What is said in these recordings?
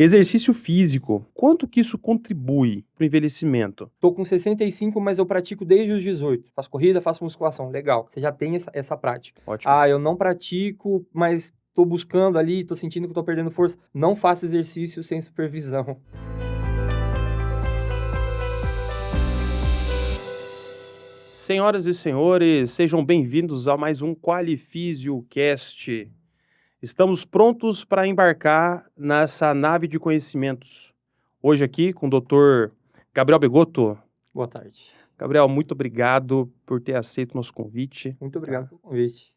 Exercício físico, quanto que isso contribui para o envelhecimento? Tô com 65, mas eu pratico desde os 18. Faço corrida, faço musculação. Legal, você já tem essa prática. Ótimo. Ah, eu não pratico, mas tô buscando ali, tô sentindo que tô perdendo força. Não faço exercício sem supervisão. Senhoras e senhores, sejam bem-vindos a mais um Qualifísio Cast. Estamos prontos para embarcar nessa nave de conhecimentos. Hoje aqui com o Dr. Gabriel Begotto. Boa tarde. Gabriel, muito obrigado por ter aceito o nosso convite. Muito obrigado Tá? pelo convite.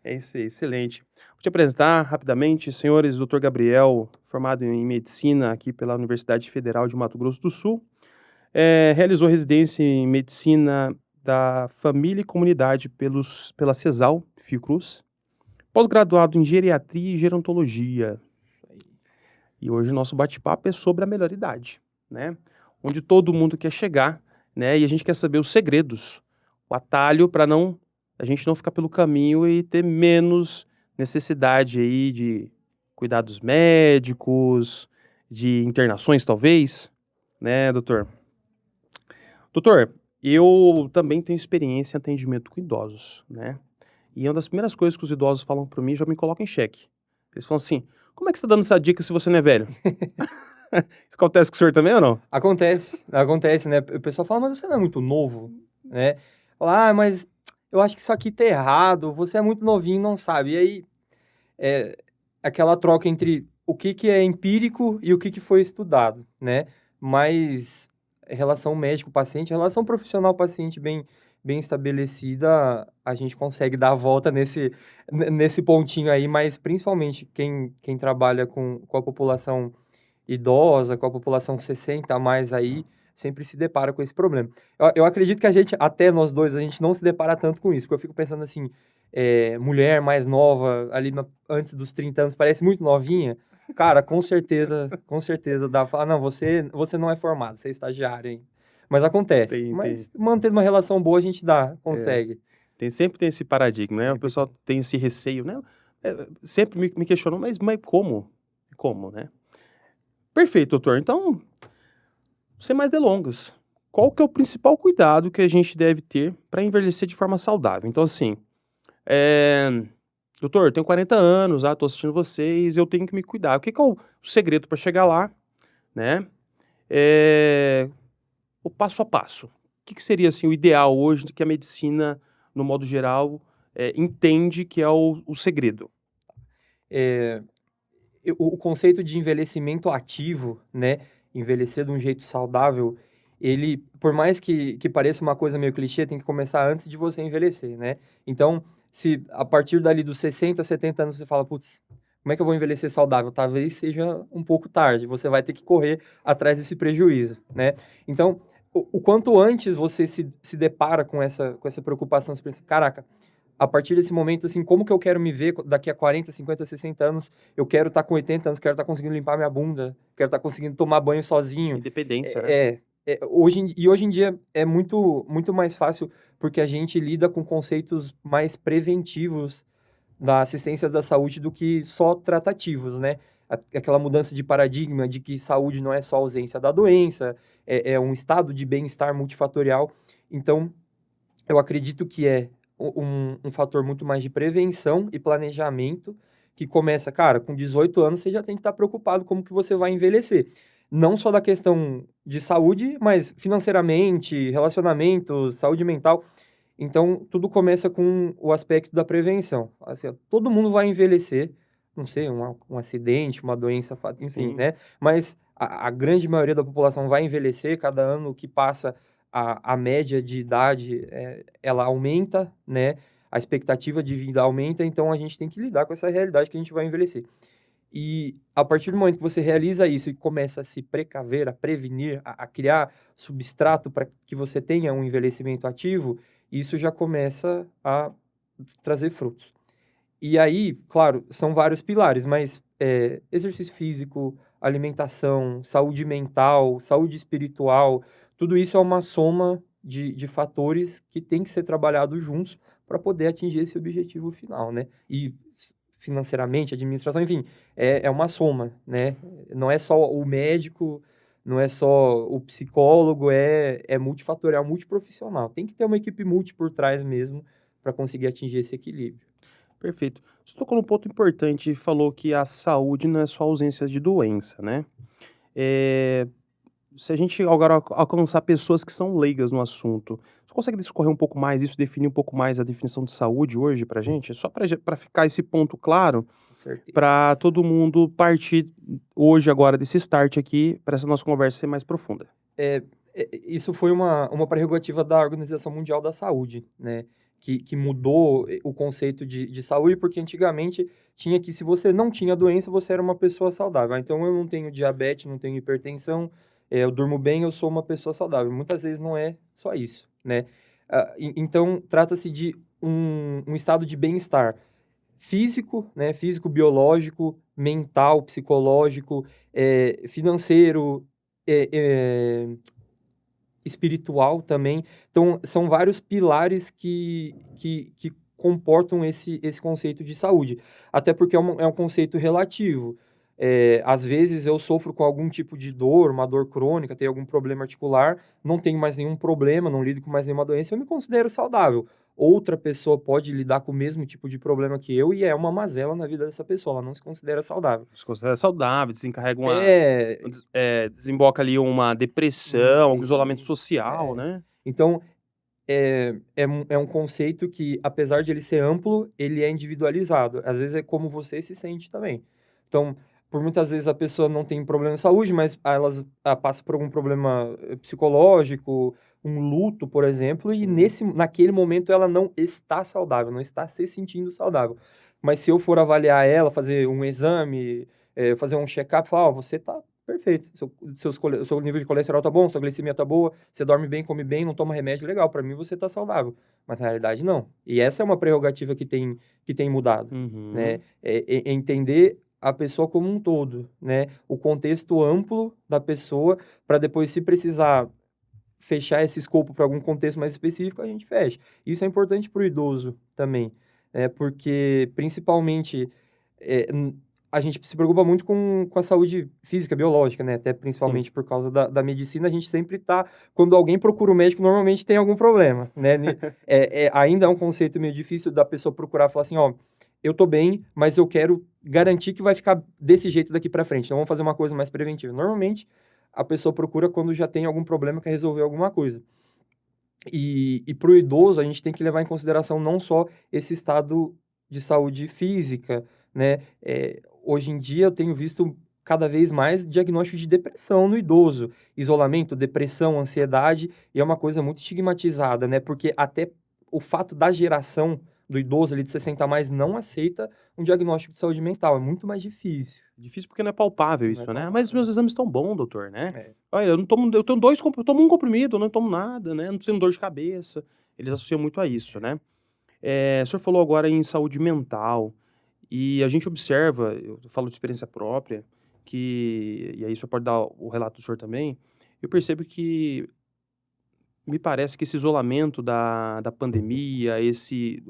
É isso aí, excelente. Vou te apresentar rapidamente, senhores, Dr. Gabriel, formado em medicina aqui pela Universidade Federal de Mato Grosso do Sul. Realizou residência em medicina da família e comunidade pela CESAL, Fiocruz. Pós-graduado em geriatria e gerontologia. E hoje o nosso bate-papo é sobre a melhor idade, né? Onde todo mundo quer chegar, né? E a gente quer saber os segredos, o atalho para a gente não ficar pelo caminho e ter menos necessidade aí de cuidados médicos, de internações talvez, né, doutor? Doutor, eu também tenho experiência em atendimento com idosos, né? E uma das primeiras coisas que os idosos falam para mim já me coloca em xeque. Eles falam assim: como é que você tá dando essa dica se você não é velho? Isso acontece com o senhor também ou não? Acontece, né? O pessoal fala, mas você não é muito novo, né? Fala, mas eu acho que isso aqui tá errado, você é muito novinho e não sabe. E aí, é aquela troca entre o que que é empírico e o que foi estudado, né? Mas relação médico-paciente, relação profissional-paciente bem estabelecida, a gente consegue dar a volta nesse pontinho aí, mas principalmente quem trabalha com a população idosa, com a população 60 a mais aí, sempre se depara com esse problema. Eu acredito que até nós dois, a gente não se depara tanto com isso, porque eu fico pensando assim, mulher mais nova, ali antes dos 30 anos, parece muito novinha. Cara, com certeza dá pra falar, não, você não é formado, você é estagiário, hein? Mas acontece. Tem, Mas mantendo uma relação boa, a gente é, consegue. sempre tem esse paradigma, né? O Sempre pessoal tem. tem esse receio, né? Sempre me questionam, mas como? Como, né? Perfeito, doutor. Então, sem mais delongas, qual que é o principal cuidado que a gente deve ter para envelhecer de forma saudável? Então, assim, é... doutor, eu tenho 40 anos, tô assistindo vocês, eu tenho que me cuidar. O que que é o segredo para chegar lá, né? É... O passo a passo. O que que seria, assim, o ideal hoje que a medicina, no modo geral, entende que é o segredo? É, o conceito de envelhecimento ativo, né, envelhecer de um jeito saudável, ele, por mais que pareça uma coisa meio clichê, tem que começar antes de você envelhecer, né? Então, se a partir dali dos 60, 70 anos você fala, putz, como é que eu vou envelhecer saudável? Talvez seja um pouco tarde, você vai ter que correr atrás desse prejuízo, né? Então, o quanto antes você se depara com essa preocupação, você pensa, caraca, a partir desse momento, assim, como que eu quero me ver daqui a 40, 50, 60 anos? Eu quero estar com 80 anos, quero estar conseguindo limpar minha bunda, quero estar conseguindo tomar banho sozinho. Independência, né? Hoje em dia é muito mais fácil porque a gente lida com conceitos mais preventivos da assistência da saúde do que só tratativos, né? Aquela mudança de paradigma de que saúde não é só ausência da doença, é um estado de bem-estar multifatorial. Então, eu acredito que é um fator muito mais de prevenção e planejamento que começa, cara, com 18 anos você já tem que estar preocupado como que você vai envelhecer. Não só da questão de saúde, mas financeiramente, relacionamento, saúde mental. Então, tudo começa com o aspecto da prevenção. Assim, ó, todo mundo vai envelhecer, não sei, um acidente, uma doença, enfim, Sim. né? Mas a grande maioria da população vai envelhecer, cada ano que passa a média de idade, ela aumenta, né? A expectativa de vida aumenta, então a gente tem que lidar com essa realidade que a gente vai envelhecer. E a partir do momento que você realiza isso e começa a se precaver, a prevenir, a criar substrato para que você tenha um envelhecimento ativo, isso já começa a trazer frutos. E aí, claro, são vários pilares, mas exercício físico, alimentação, saúde mental, saúde espiritual, tudo isso é uma soma de fatores que tem que ser trabalhado juntos para poder atingir esse objetivo final, né? E financeiramente, administração, enfim, é uma soma, né? Não é só o médico, não é só o psicólogo, é multifatorial, multiprofissional. Tem que ter uma equipe multi por trás mesmo para conseguir atingir esse equilíbrio. Perfeito. Você tocou num ponto importante e falou que a saúde não é só ausência de doença, né? Eh, Se a gente agora alcançar pessoas que são leigas no assunto, você consegue discorrer um pouco mais isso, definir um pouco mais a definição de saúde hoje pra gente? Só pra ficar esse ponto claro, Com certeza. pra todo mundo partir hoje agora desse start aqui, pra essa nossa conversa ser mais profunda. É, isso foi uma prerrogativa da Organização Mundial da Saúde, né? Que mudou o conceito de saúde, porque antigamente tinha que, se você não tinha doença, você era uma pessoa saudável. Ah, então, eu não tenho diabetes, não tenho hipertensão, eu durmo bem, eu sou uma pessoa saudável. Muitas vezes não é só isso, né? Então, trata-se de um estado de bem-estar físico, né? Físico, biológico, mental, psicológico, financeiro, eh, eh, espiritual também. Então, são vários pilares que comportam esse conceito de saúde. Até porque é um conceito relativo. Às vezes eu sofro com algum tipo de dor, uma dor crônica, tenho algum problema articular, não tenho mais nenhum problema, não lido com mais nenhuma doença, eu me considero saudável. Outra pessoa pode lidar com o mesmo tipo de problema que eu e é uma mazela na vida dessa pessoa, ela não se considera saudável. Se considera saudável, desencarrega É, desemboca ali uma depressão, algum isso isolamento aí. social, É. né? Então, é um conceito que, apesar de ele ser amplo, ele é individualizado. Às vezes é como você se sente também. Então, por muitas vezes a pessoa não tem problema de saúde, mas elas passa por algum problema psicológico, um luto, por exemplo, e Sim. naquele momento ela não está saudável, não está se sentindo saudável. Mas se eu for avaliar ela, fazer um exame, fazer um check-up, falar, ó, você tá perfeito, seu nível de colesterol tá bom, sua glicemia tá boa, você dorme bem, come bem, não toma remédio, legal, pra mim você tá saudável. Mas na realidade não. E essa é uma prerrogativa que tem mudado, né? Uhum. É entender a pessoa como um todo, né? O contexto amplo da pessoa, para depois, se precisar fechar esse escopo para algum contexto mais específico, a gente fecha. Isso é importante para o idoso também, porque principalmente eh, n- a gente se preocupa muito com a saúde física, biológica, né? Até Sim. principalmente por causa da medicina, a gente sempre tá. Quando alguém procura o médico, normalmente tem algum problema, né? Ainda é um conceito meio difícil da pessoa procurar e falar assim: ó, eu tô bem, mas eu quero garantir que vai ficar desse jeito daqui para frente. Então vamos fazer uma coisa mais preventiva. Normalmente a pessoa procura quando já tem algum problema, quer resolver alguma coisa. E para o idoso, a gente tem que levar em consideração não só esse estado de saúde física, né? Hoje em dia eu tenho visto cada vez mais diagnóstico de depressão no idoso, isolamento, depressão, ansiedade, e é uma coisa muito estigmatizada, né? Porque até o fato da geração do idoso ali de 60 a mais não aceita um diagnóstico de saúde mental, é muito mais difícil. Difícil porque não é palpável Não é isso, né? "Mas palpável. meus exames estão bons, doutor", né? É. "Olha, eu tenho eu tomo um comprimido, eu não tomo nada, né, não tenho dor de cabeça". Eles associam muito a isso, né? O senhor falou agora em saúde mental, e a gente observa, eu falo de experiência própria, e aí o senhor pode dar o relato do senhor também, eu percebo que me parece que esse isolamento da pandemia, esse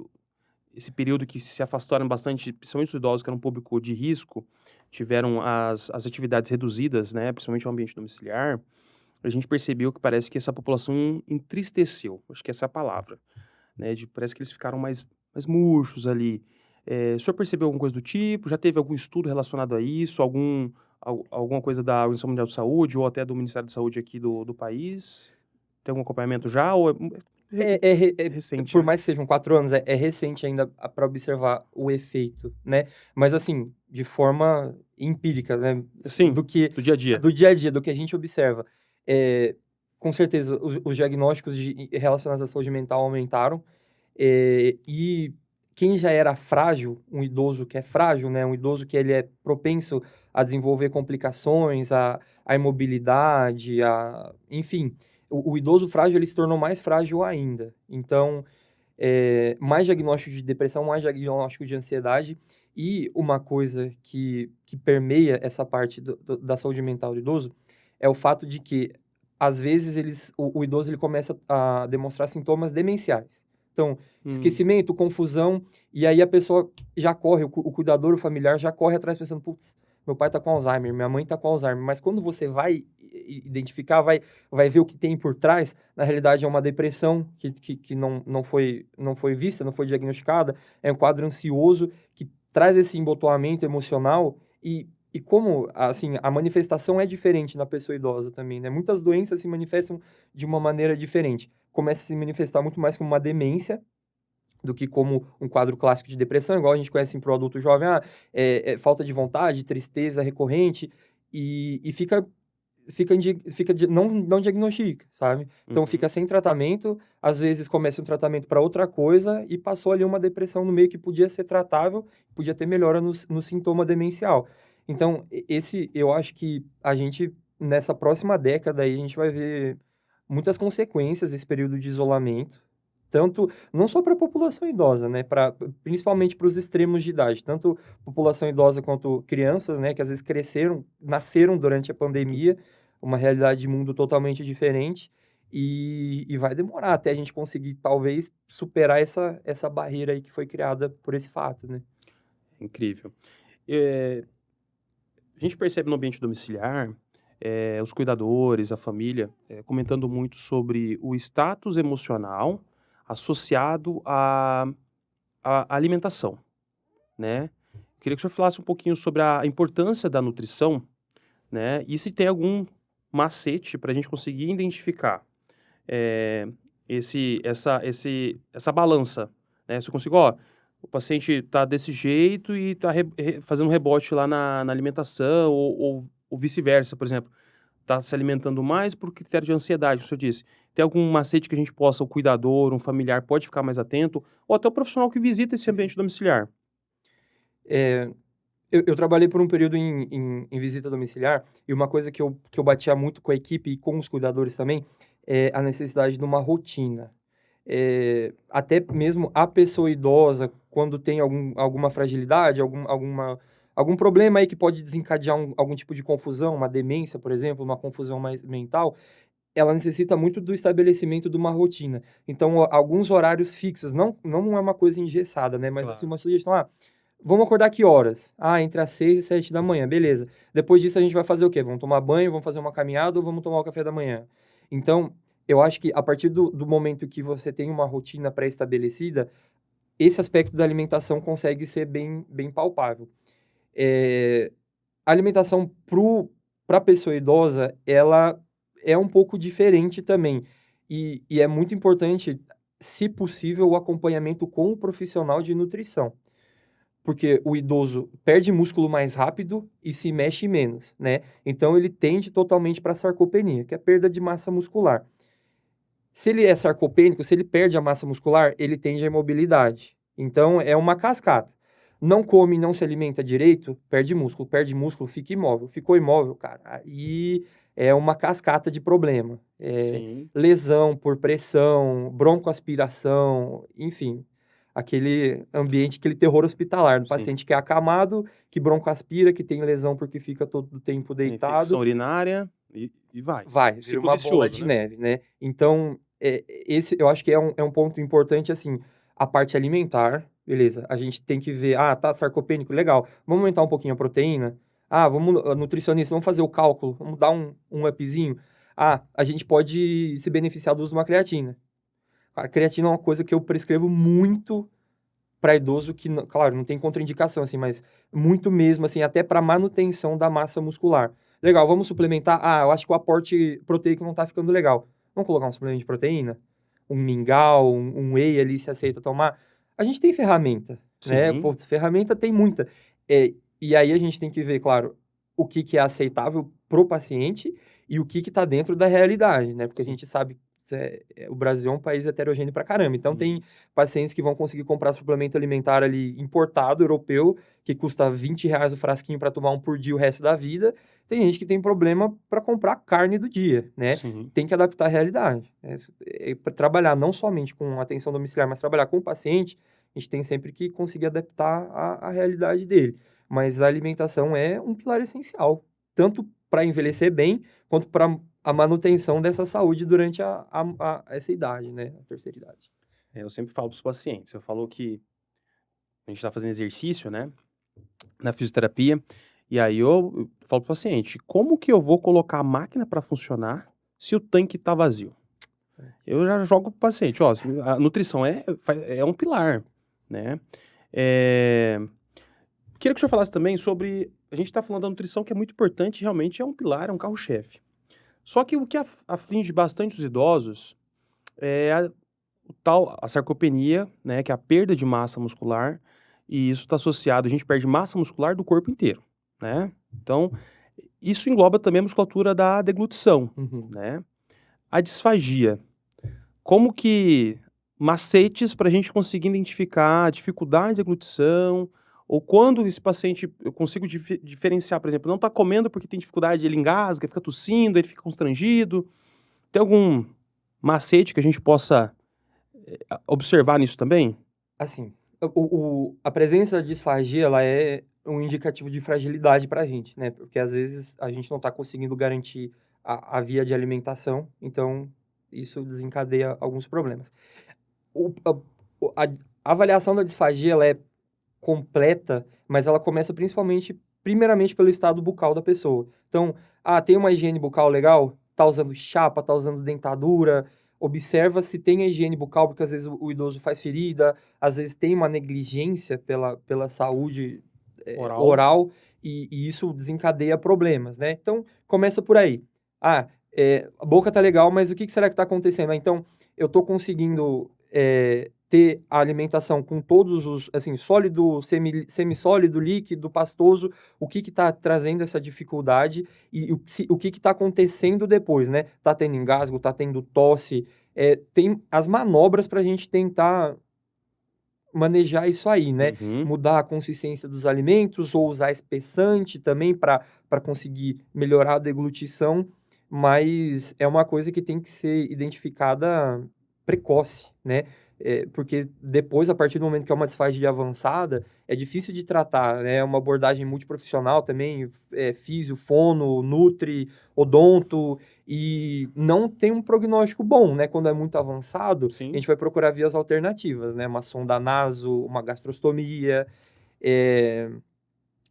período que se afastaram bastante, principalmente os idosos, que eram um público de risco, tiveram as atividades reduzidas, né, principalmente o ambiente domiciliar, a gente percebeu que parece que essa população entristeceu, acho que essa é a palavra, né, parece que eles ficaram mais murchos ali. O senhor percebeu alguma coisa do tipo? Já teve algum estudo relacionado a isso? Alguma coisa da Organização Mundial de Saúde ou até do Ministério da Saúde aqui do país? Tem algum acompanhamento já ou É é re recente, por né? mais que sejam 4 anos, é recente ainda para observar o efeito, né. Mas assim, de forma empírica, né, Sim, do dia a dia. do dia a dia, do que a gente observa. Eh, com certeza os diagnósticos relacionados à saúde mental aumentaram, e quem já era frágil, um idoso que é frágil, né, um idoso que ele é propenso a desenvolver complicações, a imobilidade, enfim, o idoso frágil, ele se tornou mais frágil ainda. Então, mais diagnóstico de depressão, mais diagnóstico de ansiedade. E uma coisa que permeia essa parte da saúde mental do idoso é o fato de que, às vezes, o idoso ele começa a demonstrar sintomas demenciais. Então, Hum, esquecimento, confusão, e aí a pessoa já corre, o cuidador, o familiar já corre atrás pensando, putz, meu pai tá com Alzheimer, minha mãe tá com Alzheimer. Mas quando você vai identificar, vai ver o que tem por trás, na realidade é uma depressão que não foi vista, não foi diagnosticada, é um quadro ansioso que traz esse embotoamento emocional e como, assim, a manifestação é diferente na pessoa idosa também, né? Muitas doenças se manifestam de uma maneira diferente. Começa a se manifestar muito mais como uma demência do que como um quadro clássico de depressão, igual a gente conhece para o adulto jovem, é falta de vontade, tristeza recorrente, e não diagnostica, sabe? Então uhum. fica sem tratamento, às vezes começa um tratamento para outra coisa e passou ali uma depressão no meio que podia ser tratável, podia ter melhora no sintoma demencial. Então, eu acho que a gente, nessa próxima década aí, a gente vai ver muitas consequências desse período de isolamento, tanto, não só para a população idosa, né, principalmente para os extremos de idade, tanto população idosa quanto crianças, né, que às vezes nasceram durante a pandemia, uma realidade de mundo totalmente diferente, e vai demorar até a gente conseguir, talvez, superar essa barreira aí que foi criada por esse fato, né? Incrível. A gente percebe no ambiente domiciliar, os cuidadores, a família, comentando muito sobre o status emocional associado à alimentação, né. Queria que o senhor falasse um pouquinho sobre a importância da nutrição, né, e se tem algum macete para a gente conseguir identificar, eh, essa balança, né. Se eu consigo: "Ó, o paciente tá desse jeito e tá fazendo um rebote lá na alimentação", ou vice-versa, por exemplo, tá se alimentando mais por critério de ansiedade, como o senhor disse. Tem algum macete que a gente possa, o cuidador, um familiar pode ficar mais atento, ou até o profissional que visita esse ambiente domiciliar? Eh, eu trabalhei por um período em visita domiciliar, e uma coisa que eu batia muito com a equipe e com os cuidadores também, é a necessidade de uma rotina. Até mesmo a pessoa idosa, quando tem alguma fragilidade, algum problema aí que pode desencadear algum tipo de confusão, uma demência, por exemplo, uma confusão mais mental, ela necessita muito do estabelecimento de uma rotina. Então, alguns horários fixos, não é uma coisa engessada, né, mas assim, Claro. uma sugestão: vamos acordar que horas? Entre as 6 e 7 da manhã, beleza. Depois disso a gente vai fazer o quê? Vamos tomar banho, vamos fazer uma caminhada ou vamos tomar o café da manhã? Então, eu acho que a partir do momento que você tem uma rotina pré-estabelecida, esse aspecto da alimentação consegue ser bem palpável. Eh, a alimentação para a pessoa idosa, ela é um pouco diferente também. E é muito importante, se possível, o acompanhamento com o profissional de nutrição. Porque o idoso perde músculo mais rápido e se mexe menos, né? Então ele tende totalmente para a sarcopenia, que é a perda de massa muscular. Se ele é sarcopênico, se ele perde a massa muscular, ele tende à imobilidade. Então é uma cascata. Não come, não se alimenta direito, perde músculo, fica imóvel. Ficou imóvel, cara, aí é uma cascata de problema. Sim, Lesão por pressão, broncoaspiração, enfim, aquele ambiente, aquele terror hospitalar, do sim. paciente que é acamado, que broncoaspira, que tem lesão porque fica todo o tempo A infecção deitado. urinária e vai. Vai, vira Ciclo uma bola vicioso, de né? neve, né. Então, esse eu acho que é um ponto importante, assim, a parte alimentar, beleza, a gente tem que ver: tá sarcopênico, legal, vamos aumentar um pouquinho a proteína? Nutricionista, vamos fazer o cálculo, vamos dar um upzinho? A gente pode se beneficiar do uso de uma creatina. A creatina é uma coisa que eu prescrevo muito para idoso que não, claro, não tem contraindicação, assim, mas muito mesmo, assim, até para manutenção da massa muscular. Legal, vamos suplementar? Eu acho que o aporte proteico não tá ficando legal. Vamos colocar um suplemento de proteína? Um mingau, um whey ali, se aceita tomar? A gente tem ferramenta, né? Sim, Pô, ferramenta tem muita. E aí a gente tem que ver, claro, o que que é aceitável pro paciente e o que que tá dentro da realidade, né? Porque a sim. gente sabe que o Brasil é um país heterogêneo pra caramba. Então tem Uhum. pacientes que vão conseguir comprar suplemento alimentar ali importado, europeu, que custa R$ 20 o frasquinho para tomar um por dia o resto da vida. Tem gente que tem problema para comprar carne do dia, né? Sim. Tem que adaptar a realidade. Para trabalhar não somente com atenção domiciliar, mas trabalhar com o paciente, a gente tem sempre que conseguir adaptar a realidade dele. Mas a alimentação é um pilar essencial, tanto para envelhecer bem, quanto para a manutenção dessa saúde durante essa idade, né? A terceira idade. Eu sempre falo para os pacientes, eu falo que a gente está fazendo exercício, né, na fisioterapia, e aí eu falo para o paciente, como que eu vou colocar a máquina para funcionar se o tanque está vazio? Eu já jogo para o paciente, ó, a nutrição é um pilar, né? Eh, Queria que o senhor falasse também sobre, a gente está falando da nutrição que é muito importante, realmente é um pilar, é um carro-chefe. Só que o que aflige bastante os idosos é a sarcopenia, né, que é a perda de massa muscular, e isso está associado, a gente perde massa muscular do corpo inteiro, né? Então, isso engloba também a musculatura da deglutição, Uhum. né? A disfagia, como que macetes para a gente conseguir identificar a dificuldade de deglutição, ou quando esse paciente eu consigo diferenciar, por exemplo, não está comendo porque tem dificuldade, ele engasga, fica tossindo, ele fica constrangido. Tem algum macete que a gente possa observar nisso também? Assim, a presença da disfagia, ela é um indicativo de fragilidade para a gente, né? Porque às vezes a gente não está conseguindo garantir a via de alimentação, então isso desencadeia alguns problemas. O, a, a avaliação da disfagia, ela é completa, mas ela começa primeiramente pelo estado bucal da pessoa. Então, tem uma higiene bucal legal? Tá usando chapa, tá usando dentadura, observa se tem a higiene bucal, porque às vezes o idoso faz ferida, às vezes tem uma negligência pela saúde Oral? oral e isso desencadeia problemas, né? Então, começa por aí. A boca tá legal, mas o que será que tá acontecendo? Então, eu tô conseguindo ter a alimentação com todos os, assim, sólido, semissólido, líquido, pastoso, o que tá trazendo essa dificuldade e o que tá acontecendo depois, né? Tá tendo engasgo, tá tendo tosse, tem as manobras para a gente tentar manejar isso aí, né? Uhum. Mudar a consistência dos alimentos ou usar espessante também para conseguir melhorar a deglutição, mas é uma coisa que tem que ser identificada precoce, né? Porque depois, a partir do momento que é uma disfagia avançada, é difícil de tratar, né? É uma abordagem multiprofissional também, físio, fono, nutri, odonto, e não tem um prognóstico bom, né? Quando é muito avançado, a Sim. gente vai procurar vias alternativas, né? Uma sonda naso, uma gastrostomia, é,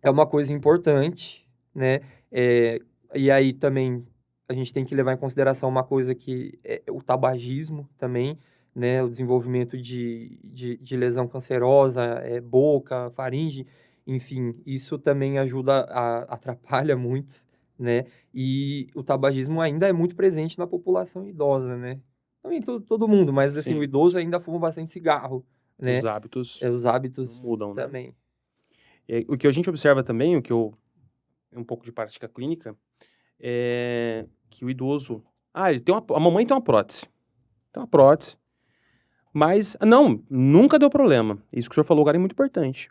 é uma coisa importante, né? É, e aí também a gente tem que levar em consideração uma coisa que é o tabagismo também, né? O desenvolvimento de lesão cancerosa, boca, faringe, enfim, isso também atrapalha muito, né? E o tabagismo ainda é muito presente na população idosa, né? Não em todo mundo, mas assim, o Sim. idoso ainda fuma bastante cigarro, Os né? hábitos Os não hábitos mudam, né? também. O que a gente observa também, um pouco de prática clínica, é que o idoso, ele tem a mamãe tem uma prótese, mas não, nunca deu problema. Isso que o senhor falou agora é muito importante.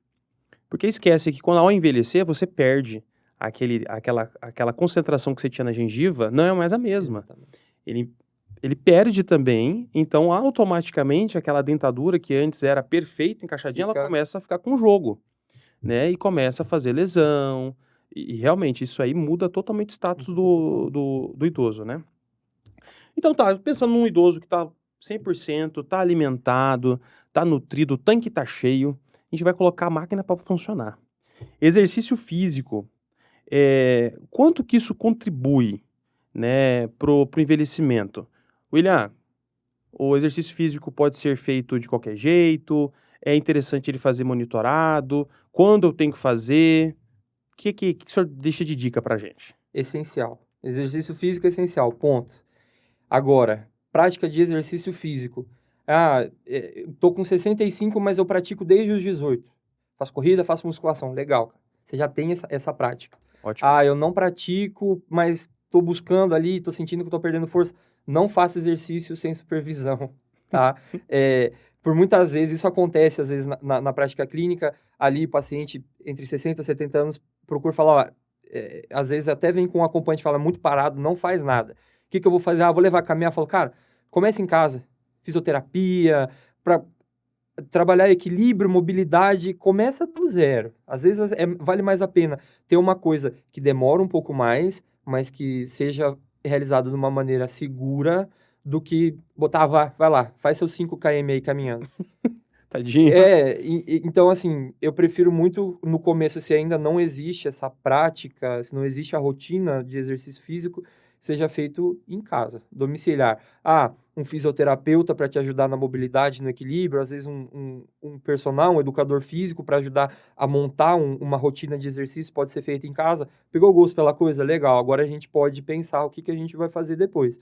Porque esquece que quando ao envelhecer, você perde aquela concentração que você tinha na gengiva, não é mais a mesma. Exatamente. Ele, ele perde também, então automaticamente aquela dentadura que antes era perfeita, encaixadinha, ela Fica começa a ficar com jogo, né? E começa a fazer lesão. E realmente isso aí muda totalmente o status muda totalmente. do idoso, né? Então tá, pensando num idoso que tá 100%, tá alimentado, tá nutrido, o tanque tá cheio, a gente vai colocar a máquina para funcionar. Exercício físico, quanto que isso contribui, né, pro envelhecimento? William, o exercício físico pode ser feito de qualquer jeito, é interessante ele fazer monitorado, quando eu tenho que fazer? Que o senhor deixa de dica pra gente? Essencial. Exercício físico é essencial, ponto. Agora, prática de exercício físico. Tô com 65, mas eu pratico desde os 18. Faço corrida, faço musculação. Legal, cara. Você já tem essa prática. Ótimo. Eu não pratico, mas tô buscando ali, tô sentindo que eu tô perdendo força. Não faça exercício sem supervisão, tá? Por muitas vezes, isso acontece, às vezes, na prática clínica, ali, paciente entre 60 e 70 anos procura falar, ó, às vezes até vem com um acompanhante e fala, muito parado, não faz nada. O que eu vou fazer? Vou levar a caminhar. Falo, cara, começa em casa. Fisioterapia, para trabalhar equilíbrio, mobilidade, começa do zero. Às vezes vale mais a pena ter uma coisa que demora um pouco mais, mas que seja realizada de uma maneira segura, do que botar, vai lá, faz seus 5 km aí caminhando. Tadinho. Então, assim, eu prefiro muito no começo, se ainda não existe essa prática, se não existe a rotina de exercício físico, seja feito em casa, domiciliar. Um fisioterapeuta para te ajudar na mobilidade, no equilíbrio, às vezes um personal, um educador físico para ajudar a montar uma rotina de exercício, pode ser feito em casa. Pegou gosto pela coisa? Legal, agora a gente pode pensar o que a gente vai fazer depois.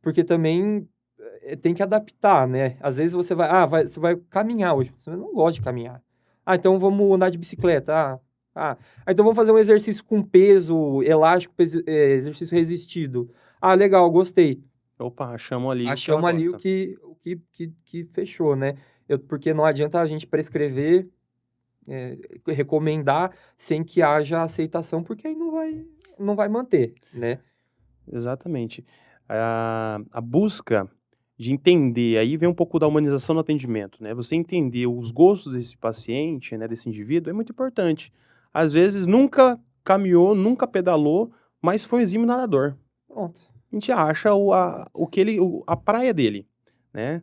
Porque também tem que adaptar, né? Às vezes você vai caminhar hoje. Você não gosta de caminhar. Então vamos andar de bicicleta. Então vamos fazer um exercício com peso elástico, exercício resistido. Legal, gostei. Opa, achamos ali o que ela Achamos ali gosta. que fechou, né? Porque não adianta a gente prescrever, recomendar sem que haja aceitação, porque aí não vai manter, né? Exatamente. A busca de entender, aí vem um pouco da humanização no atendimento, né? Você entender os gostos desse paciente, né, desse indivíduo, é muito importante. Às vezes nunca caminhou, nunca pedalou, mas foi um exímio nadador. Pronto. A gente acha a praia dele, né?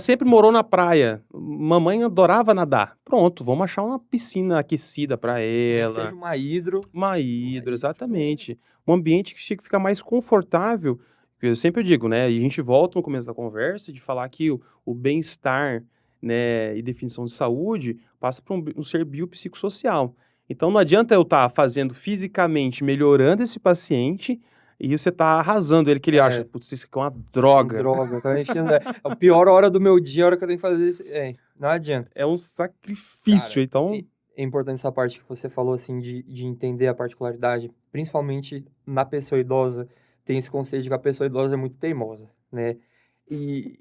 Sempre morou na praia. Mamãe adorava nadar. Pronto, vamos achar uma piscina aquecida para Nem que seja ela. uma hidro. Uma hidro, exatamente. Um ambiente que fica mais confortável. Eu sempre digo, né? E a gente volta no começo da conversa de falar que o bem-estar, né, e definição de saúde passa por um ser biopsicossocial. Então não adianta eu estar fazendo fisicamente, melhorando esse paciente e você tá arrasando ele, que ele acha, putz, isso aqui é uma droga. Droga, tá enchendo. É a pior hora do meu dia, a hora que eu tenho que fazer isso. Não adianta. É um sacrifício, Cara, então... É importante essa parte que você falou, assim, de entender a particularidade, principalmente na pessoa idosa. Tem esse conceito de que a pessoa idosa é muito teimosa, né? E,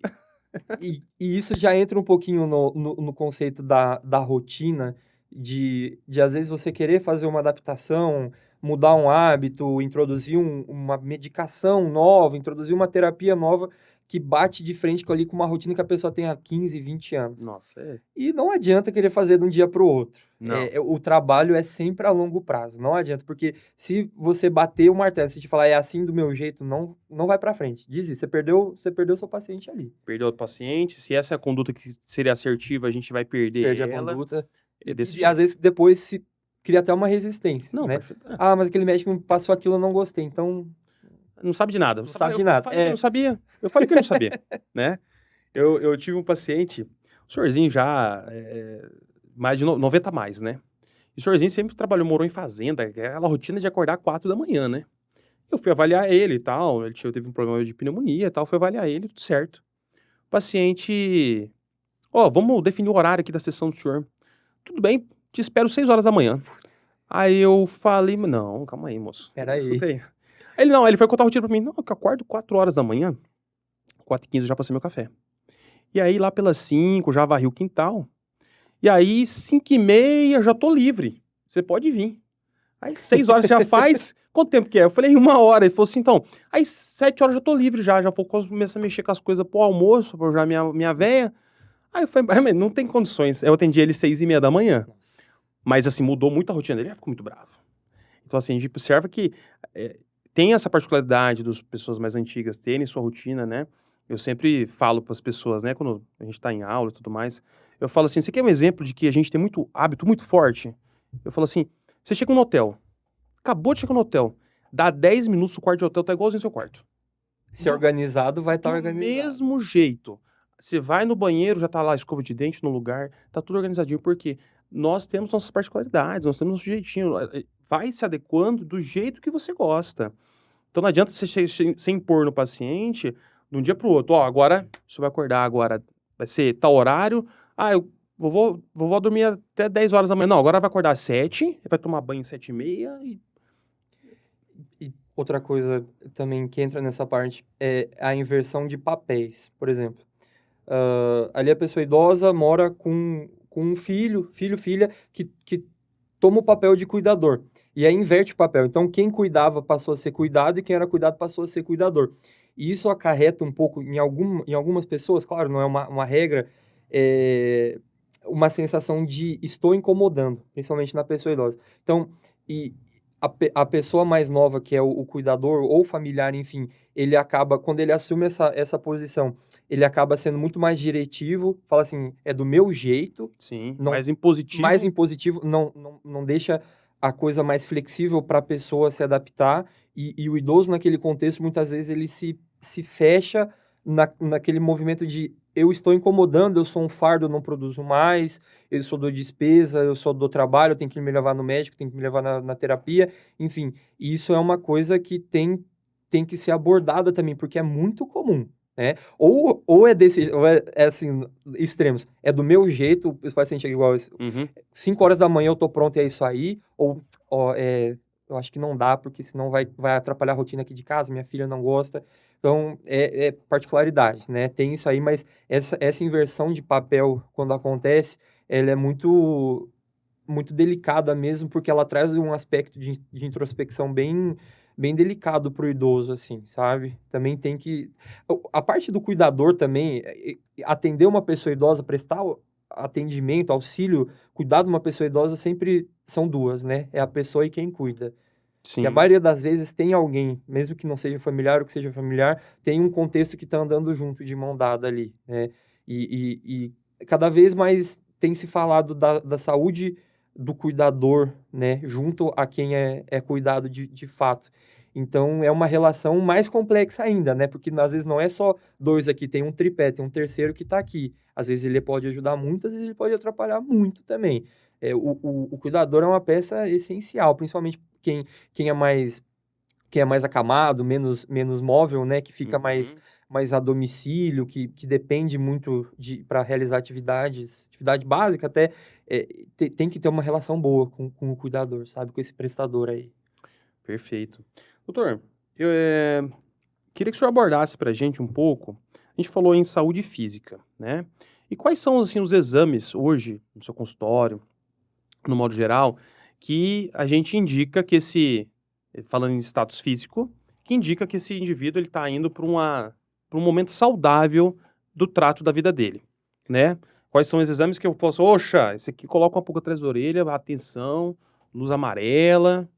e isso já entra um pouquinho no conceito da rotina, de às vezes você querer fazer uma adaptação, mudar um hábito, introduzir uma medicação nova, introduzir uma terapia nova que bate de frente ali com uma rotina que a pessoa tem há 15, 20 anos. Nossa, E não adianta querer fazer de um dia para o outro. Não. O trabalho é sempre a longo prazo. Não adianta, porque se você bater o martelo, se te falar é assim do meu jeito, não vai para frente. Desiste, você perdeu seu paciente ali. Perdeu o paciente, se essa é a conduta que seria assertiva, a gente vai perder Perde ela. a conduta. É desse E às vezes depois se cria até uma resistência, Não, né? perfeito. Mas aquele médico me passou aquilo, eu não gostei, então... Não sabe de nada. Não sabe de nada. Eu falei que eu não sabia. Eu falei que eu não sabia, né? Eu tive um paciente, o senhorzinho já, mais de 90 a mais, né? E o senhorzinho sempre trabalhou, morou em fazenda, aquela rotina de acordar 4 da manhã, né? Eu fui avaliar ele e tal, ele teve um problema de pneumonia e tal, fui avaliar ele, tudo certo. O paciente, vamos definir o horário aqui da sessão do senhor. Tudo bem, te espero 6 horas da manhã. Aí eu falei, não, calma aí, moço. Peraí. Escutei. Ele foi contar a rotina pra mim. Não, que eu acordo 4 horas da manhã, 4h15 eu já passei meu café. E aí lá pelas 5, já varri o quintal. E aí 5h30 já tô livre. Você pode vir. Aí 6 horas já faz. Quanto tempo que é? Eu falei 1 hora. Ele falou assim, então. Aí 7 horas já tô livre já vou começar a mexer com as coisas pro almoço, pra já minha véia. Aí eu falei, não tem condições. Eu atendi ele 6h30 da manhã. Mas assim, mudou muito a rotina dele, ele ficou muito bravo. Então assim, a gente observa que tem essa particularidade das pessoas mais antigas terem sua rotina, né? Eu sempre falo para as pessoas, né, quando a gente tá em aula e tudo mais, eu falo assim, você quer um exemplo de que a gente tem muito hábito muito forte? Eu falo assim, você chega no hotel, acabou de chegar no hotel, dá 10 minutos, o quarto de hotel tá igualzinho ao seu quarto. Se organizado, vai estar organizado. Do mesmo jeito. Você vai no banheiro, já tá lá a escova de dente no lugar, tá tudo organizadinho, porque nós temos nossas particularidades, nós temos nosso jeitinho, vai se adequando do jeito que você gosta. Então não adianta você impor no paciente de um dia pro outro, agora você vai acordar agora, vai ser tal horário, eu vou dormir até 10 horas da manhã. Não, agora vai acordar às 7, vai tomar banho às 7h30 E outra coisa também que entra nessa parte é a inversão de papéis, por exemplo. Ali a pessoa idosa mora com um filho, filha, que toma o papel de cuidador. E aí inverte o papel. Então, quem cuidava passou a ser cuidado e quem era cuidado passou a ser cuidador. E isso acarreta um pouco, em algumas pessoas, claro, não é uma regra, uma sensação de estou incomodando, principalmente na pessoa idosa. Então, e a pessoa mais nova, que é o cuidador ou familiar, enfim, ele acaba, quando ele assume essa posição, ele acaba sendo muito mais diretivo, fala assim, é do meu jeito, Sim, não mais mais impositivo. impositivo, não deixa a coisa mais flexível para a pessoa se adaptar, e o idoso naquele contexto, muitas vezes, ele se fecha naquele movimento de eu estou incomodando, eu sou um fardo, eu não produzo mais, eu só dou despesa, eu só dou trabalho, eu tenho que me levar no médico, tenho que me levar na terapia, enfim. E isso é uma coisa que tem que ser abordada também, porque é muito comum, né? Ou é desse, ou é assim, extremos. É do meu jeito, o paciente chega igual, Uhum. 5 horas da manhã eu tô pronto e é isso aí, ou ó, eu acho que não dá, porque senão vai atrapalhar a rotina aqui de casa, minha filha não gosta. Então, é particularidade, né? Tem isso aí, mas essa inversão de papel, quando acontece, ela é muito delicada mesmo, porque ela traz um aspecto de introspecção bem delicado para o idoso, assim, sabe? Também tem que... A parte do cuidador também, atender uma pessoa idosa, prestar atendimento, auxílio, cuidar de uma pessoa idosa sempre são duas, né? É a pessoa e quem cuida. Que a Sim. maioria das vezes tem alguém, mesmo que não seja familiar ou que seja familiar, tem um contexto que está andando junto, de mão dada ali, né? E cada vez mais tem se falado da saúde do cuidador, né? Junto a quem é cuidado de fato. Então, é uma relação mais complexa ainda, né? Porque às vezes não é só dois aqui, tem um tripé, tem um terceiro que está aqui. Às vezes ele pode ajudar muito, às vezes ele pode atrapalhar muito também. O cuidador é uma peça essencial, principalmente quem é mais acamado, menos móvel, né, que fica Uhum. mais a domicílio, que depende muito para realizar atividade básica até, tem que ter uma relação boa com o cuidador, sabe, com esse prestador aí. Perfeito. Doutor, eu queria que o senhor abordasse para a gente um pouco. A gente falou em saúde física, né? E quais são assim, os exames hoje, no seu consultório, no modo geral, que a gente indica que falando em status físico, que indica que esse indivíduo ele está indo para um momento saudável do trato da vida dele, né? Quais são os exames que eu posso, oxa, esse aqui coloca uma pulga atrás da orelha, atenção, luz amarela.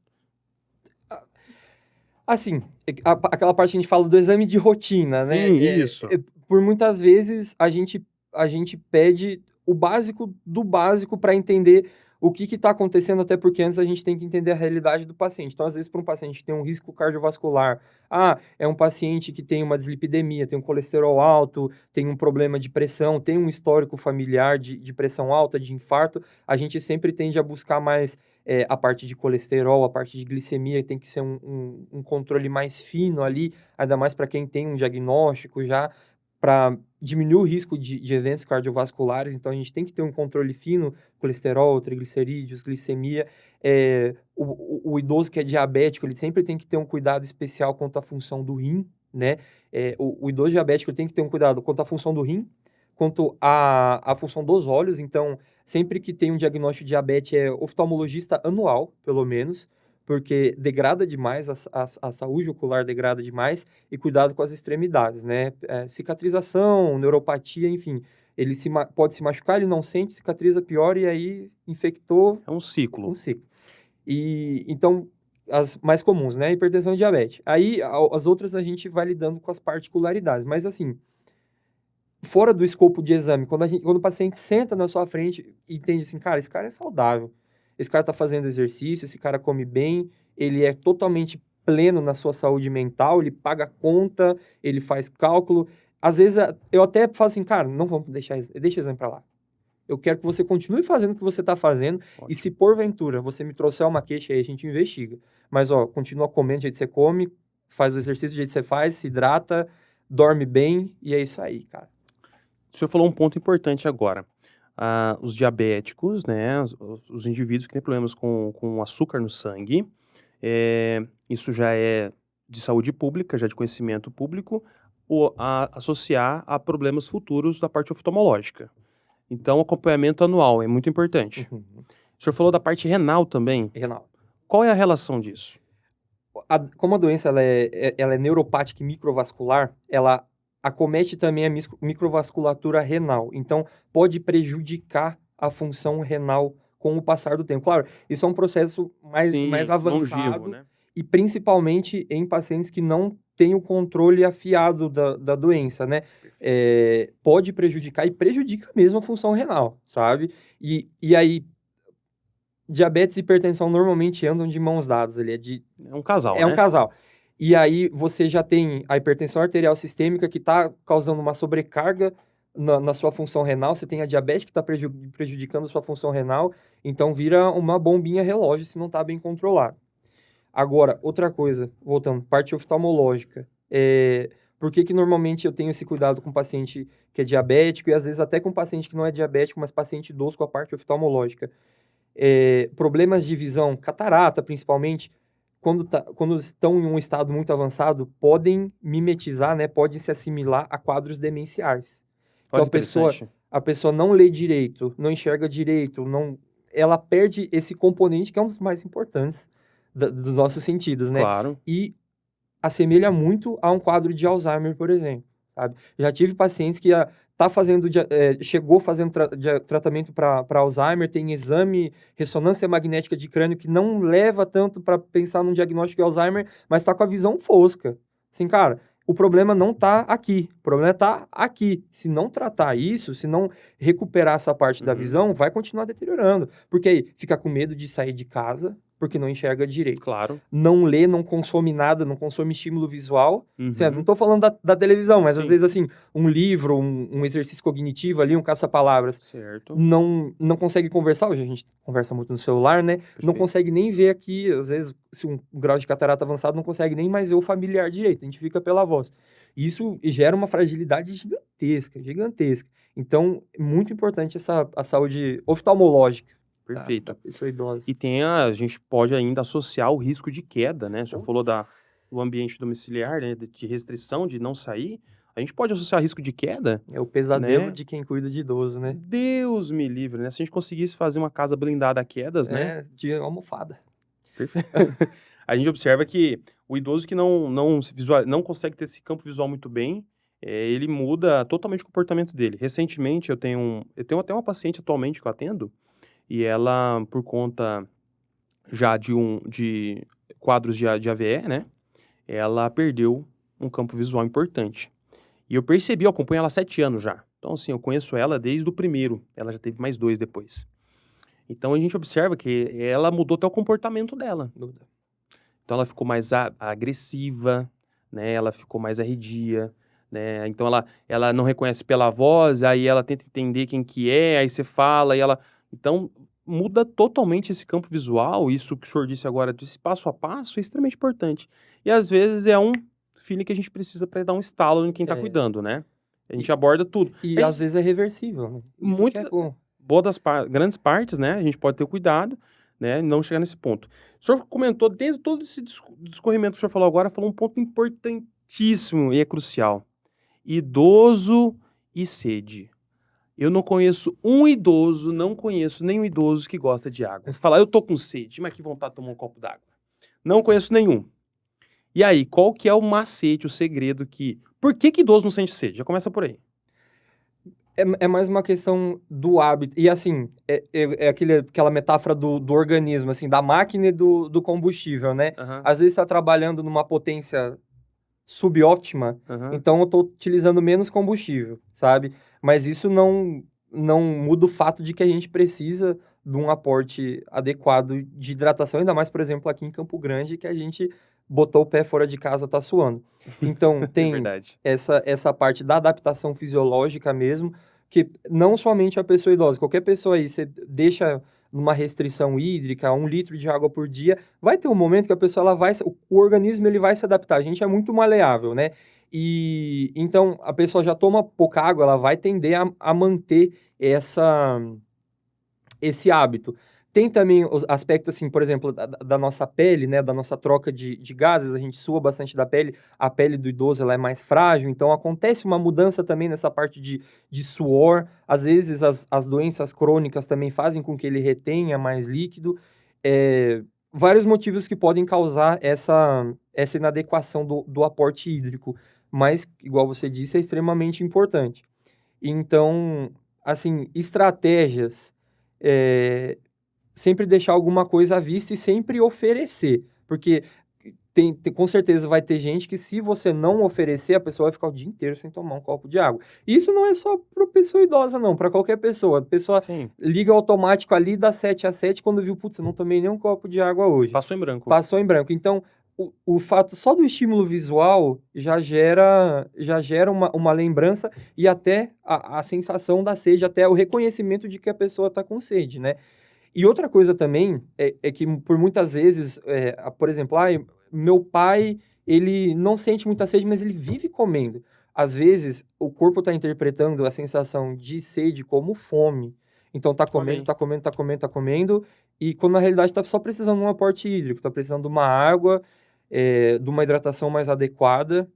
Assim, aquela parte que a gente fala do exame de rotina, né, Sim, isso. por muitas vezes a gente pede o básico do básico para entender o que está acontecendo, até porque antes a gente tem que entender a realidade do paciente. Então, às vezes, para um paciente que tem um risco cardiovascular, é um paciente que tem uma dislipidemia, tem um colesterol alto, tem um problema de pressão, tem um histórico familiar de pressão alta, de infarto, a gente sempre tende a buscar mais a parte de colesterol, a parte de glicemia, tem que ser um controle mais fino ali, ainda mais para quem tem um diagnóstico já, para diminuir o risco de eventos cardiovasculares. Então, a gente tem que ter um controle fino, colesterol, triglicerídeos, glicemia. O idoso que é diabético, ele sempre tem que ter um cuidado especial quanto à função do rim, né? O idoso diabético ele tem que ter um cuidado quanto à função do rim, quanto à função dos olhos. Então, sempre que tem um diagnóstico de diabetes, é oftalmologista anual, pelo menos, porque degrada demais, a saúde ocular degrada demais, e cuidado com as extremidades, né? Cicatrização, neuropatia, enfim. Ele pode se machucar, ele não sente, cicatriza pior, e aí infectou É um um ciclo. ciclo. E então, as mais comuns, né? Hipertensão e diabetes. Aí, as outras a gente vai lidando com as particularidades, mas assim, fora do escopo de exame, quando o paciente senta na sua frente e entende assim, cara, esse cara é saudável, esse cara tá fazendo exercício, esse cara come bem, ele é totalmente pleno na sua saúde mental, ele paga conta, ele faz cálculo. Às vezes eu até falo assim, cara, não vamos deixa o exame para lá. Eu quero que você continue fazendo o que você está fazendo, e se Ótimo. porventura você me trouxer uma queixa aí, a gente investiga. Mas, ó, continua comendo do jeito que você come, faz o exercício do jeito que você faz, se hidrata, dorme bem, e é isso aí, cara. O senhor falou um ponto importante agora. Os diabéticos, né, os indivíduos que têm problemas com açúcar no sangue, isso já é de saúde pública, já de conhecimento público, associar a problemas futuros da parte oftalmológica. Então, o acompanhamento anual é muito importante. Uhum. O senhor falou da parte renal também. Renal. Qual é a relação disso? Como a doença ela é neuropática e microvascular, ela acomete também a microvasculatura renal. Então, pode prejudicar a função renal com o passar do tempo. Claro, isso é um processo mais Sim, avançado, longevo, né? e principalmente em pacientes que não têm o controle afiado da doença, né? Perfeito. Pode prejudicar e prejudica mesmo a função renal, sabe? E aí, diabetes e hipertensão normalmente andam de mãos dadas ali, É um casal, é um né? casal. E aí você já tem a hipertensão arterial sistêmica que está causando uma sobrecarga na sua função renal, você tem a diabetes que está prejudicando a sua função renal, então vira uma bombinha relógio se não está bem controlado. Agora, outra coisa, voltando, parte oftalmológica. Por que normalmente eu tenho esse cuidado com paciente que é diabético e às vezes até com paciente que não é diabético, mas paciente idoso com a parte oftalmológica? Problemas de visão, catarata principalmente, quando estão em um estado muito avançado, podem mimetizar, né, podem se assimilar a quadros demenciais. Então Olha que interessante. a pessoa não lê direito, não enxerga direito, ela perde esse componente que é um dos mais importantes dos nossos sentidos, né? Claro. E assemelha muito a um quadro de Alzheimer, por exemplo, sabe? Já tive pacientes que chegou fazendo tratamento para Alzheimer, tem exame, ressonância magnética de crânio que não leva tanto para pensar num diagnóstico de Alzheimer, mas está com a visão fosca. Assim, cara, o problema não está aqui, o problema está aqui. Se não tratar isso, se não recuperar essa parte da Uhum. visão, vai continuar deteriorando. Porque aí fica com medo de sair de casa, porque não enxerga direito. Claro. Não lê, não consome nada, não consome estímulo visual. Certo? Não Uhum. estou falando da televisão, mas às Sim. vezes, assim, um livro, um exercício cognitivo ali, um caça-palavras, Certo. não consegue conversar. Hoje a gente conversa muito no celular, né? Não Perfeito. consegue nem ver aqui, às vezes, se um grau de catarata avançado, não consegue nem mais ver o familiar direito, a gente fica pela voz. Isso gera uma fragilidade gigantesca, gigantesca. Então, é muito importante a saúde oftalmológica da Perfeito. pessoa idosa. E a gente pode ainda associar o risco de queda, né? O senhor falou do ambiente domiciliar, né? De restrição, de não sair. A gente pode associar risco de queda, É o pesadelo né? de quem cuida de idoso, né? Deus me livre, né? Se a gente conseguisse fazer uma casa blindada a quedas, né? De almofada. Perfeito. A gente observa que o idoso que não consegue ter esse campo visual muito bem, ele muda totalmente o comportamento dele. Recentemente, eu tenho até uma paciente atualmente que eu atendo, e ela, por conta já de quadros de AVE, né? Ela perdeu um campo visual importante. E eu percebi, eu acompanho ela há 7 anos já. Então, assim, eu conheço ela desde o primeiro. Ela já teve mais 2 depois. Então, a gente observa que ela mudou até o comportamento dela. Então, ela ficou mais agressiva, né? Ela ficou mais arredia, né? Então, ela não reconhece pela voz, aí ela tenta entender quem que é, aí você fala, e ela... Então, muda totalmente esse campo visual. Isso que o senhor disse agora, desse passo a passo, é extremamente importante. E, às vezes, é um feeling que a gente precisa para dar um estalo em quem tá cuidando, né? A gente aborda tudo. E às vezes é reversível, né? Isso que é bom. Grandes partes, né? A gente pode ter cuidado, né? Não chegar nesse ponto. O senhor comentou, dentro de todo esse discorrimento que o senhor falou agora, falou um ponto importantíssimo e é crucial. Idoso e sede. Eu não conheço não conheço nenhum idoso que gosta de água. Falar, eu tô com sede, mas que vontade de tomar um copo d'água. Não conheço nenhum. E aí, qual que é o macete, o segredo que... Por que idoso não sente sede? Já começa por aí. É mais uma questão do hábito. E assim, aquela metáfora do organismo, assim, da máquina e do combustível, né? Aham, Às vezes está trabalhando numa potência subóptima, aham. então eu estou utilizando menos combustível, sabe? Mas isso não muda o fato de que a gente precisa de um aporte adequado de hidratação, ainda mais, por exemplo, aqui em Campo Grande, que a gente botou o pé fora de casa, tá suando. Então, É tem verdade. essa parte da adaptação fisiológica mesmo, que não somente a pessoa idosa, qualquer pessoa aí, você deixa numa restrição hídrica, 1 litro de água por dia, vai ter um momento que a pessoa o organismo ele vai se adaptar. A gente é muito maleável, né? E então a pessoa já toma pouca água, ela vai tender a manter esse hábito. Tem também os aspectos, assim, por exemplo, da nossa pele, né? Da nossa troca de gases, a gente sua bastante da pele, a pele do idoso ela é mais frágil, então acontece uma mudança também nessa parte de suor. Às vezes as doenças crônicas também fazem com que ele retenha mais líquido. Vários motivos que podem causar essa inadequação do aporte hídrico, mas, igual você disse, é extremamente importante. Então, assim, estratégias sempre deixar alguma coisa à vista e sempre oferecer. Porque com certeza vai ter gente que, se você não oferecer, a pessoa vai ficar o dia inteiro sem tomar um copo de água. E isso não é só para pessoa idosa, não, para qualquer pessoa. A pessoa Sim. liga automático ali das 7 às 7, quando viu, putz, eu não tomei nem um copo de água hoje. Passou em branco. Passou em branco. Então, o fato só do estímulo visual já gera uma lembrança e até a sensação da sede, até o reconhecimento de que a pessoa está com sede, né? E outra coisa também é que, por muitas vezes, por exemplo, meu pai, ele não sente muita sede, mas ele vive comendo. Às vezes, o corpo está interpretando a sensação de sede como fome. Então, tá Olha comendo, aí. tá comendo, tá comendo, tá comendo, e quando na realidade tá só precisando de um aporte hídrico, tá precisando de uma água, de uma hidratação mais adequada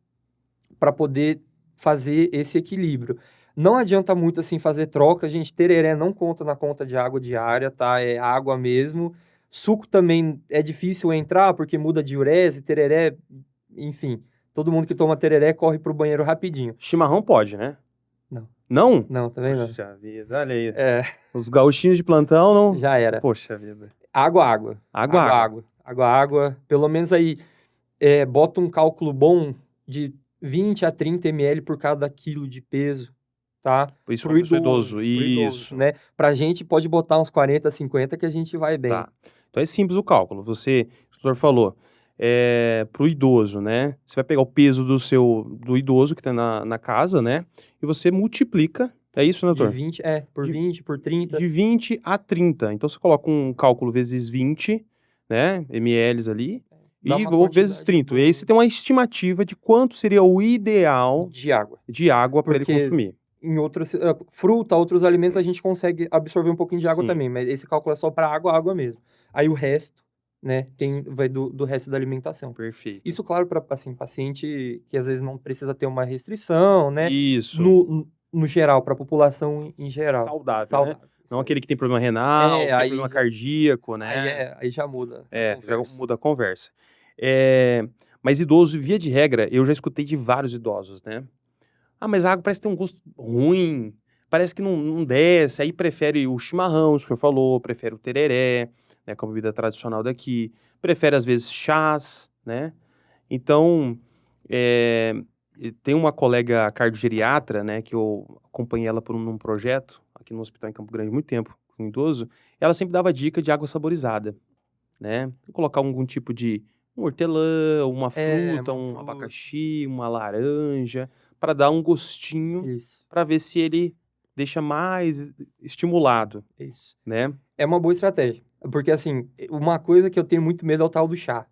para poder fazer esse equilíbrio. Não adianta muito assim fazer troca, gente. Tereré não conta na conta de água diária, tá? É água mesmo. Suco também é difícil entrar porque muda de diurese, tereré, enfim. Todo mundo que toma tereré corre pro banheiro rapidinho. Chimarrão pode, né? Não. Não? Não, também não. Poxa vida, olha aí. É, Os gauchinhos de plantão não. já era. Poxa vida. Água, água. Água, água. Água, água. Pelo menos aí, bota um cálculo bom de 20 a 30 ml por cada quilo de peso, tá? Isso Pro pro idoso. pro Isso. né? Pra gente pode botar uns 40, 50 que a gente vai bem. Tá. Então é simples o cálculo. O doutor falou, pro idoso, né? Você vai pegar o peso do idoso que tá na casa, né? E você multiplica. É isso, né, De doutor? 20, por De- 20, por 30. De 20 a 30. Então você coloca um cálculo vezes 20, né? ml ali. Dá E uma ou vezes quantidade 30. E aí você tem uma estimativa de quanto seria o ideal de água. de água para ele Porque consumir. em outros, fruta, outros alimentos, a gente consegue absorver um pouquinho de água Sim. também, mas esse cálculo é só para água mesmo. Aí o resto, né, vai do resto da alimentação. Perfeito. Isso, claro, para assim, paciente que às vezes não precisa ter uma restrição, né? Isso. No geral, para a população em geral. Saudável, né? Não aquele que tem problema renal, que tem aí problema já- cardíaco, né? Aí já muda. a Já conversa. muda a conversa. Mas idoso, via de regra, eu já escutei de vários idosos, né? Ah, mas a água parece ter um gosto ruim, parece que não desce, aí prefere o chimarrão, o senhor falou, prefere o tereré, né, como bebida tradicional daqui, prefere às vezes chás, né? Então, e tem uma colega cardiogeriatra, né, que eu acompanhei ela num projeto, aqui no hospital em Campo Grande há muito tempo, com um idoso, ela sempre dava dica de água saborizada, né? Colocar algum tipo de um hortelã, uma fruta, Uma um fruta. abacaxi, uma laranja, para dar um gostinho, Isso, para ver se ele deixa mais estimulado, isso. né? É uma boa estratégia. Porque, assim, uma coisa que eu tenho muito medo é o tal do chá.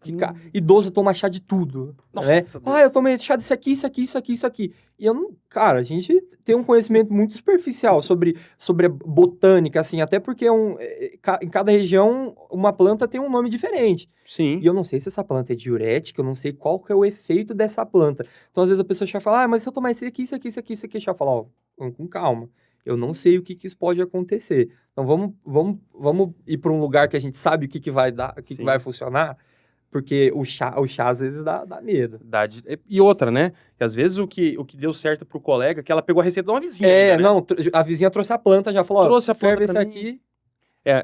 Que idoso toma chá de tudo, né? Nossa, Eu tomei chá disso aqui, isso aqui, isso aqui, isso aqui. E eu não... Cara, a gente tem um conhecimento muito superficial sobre a botânica, assim, até porque em cada região uma planta tem um nome diferente. Sim. E eu não sei se essa planta é diurética, eu não sei qual que é o efeito dessa planta. Então, às vezes, a pessoa já fala, mas se eu tomar isso aqui, isso aqui, isso aqui, isso aqui, já fala, ó, vamos com calma. Eu não sei o que isso pode acontecer. Então, vamos ir para um lugar que a gente sabe o que vai dar, o que Sim. vai funcionar, porque o chá às vezes dá medo. E outra, né? E às vezes o que deu certo pro colega é que ela pegou a receita de uma vizinha ainda, né? Não, a vizinha trouxe a planta, já falou, Trouxe a planta ferve esse pra mim. aqui,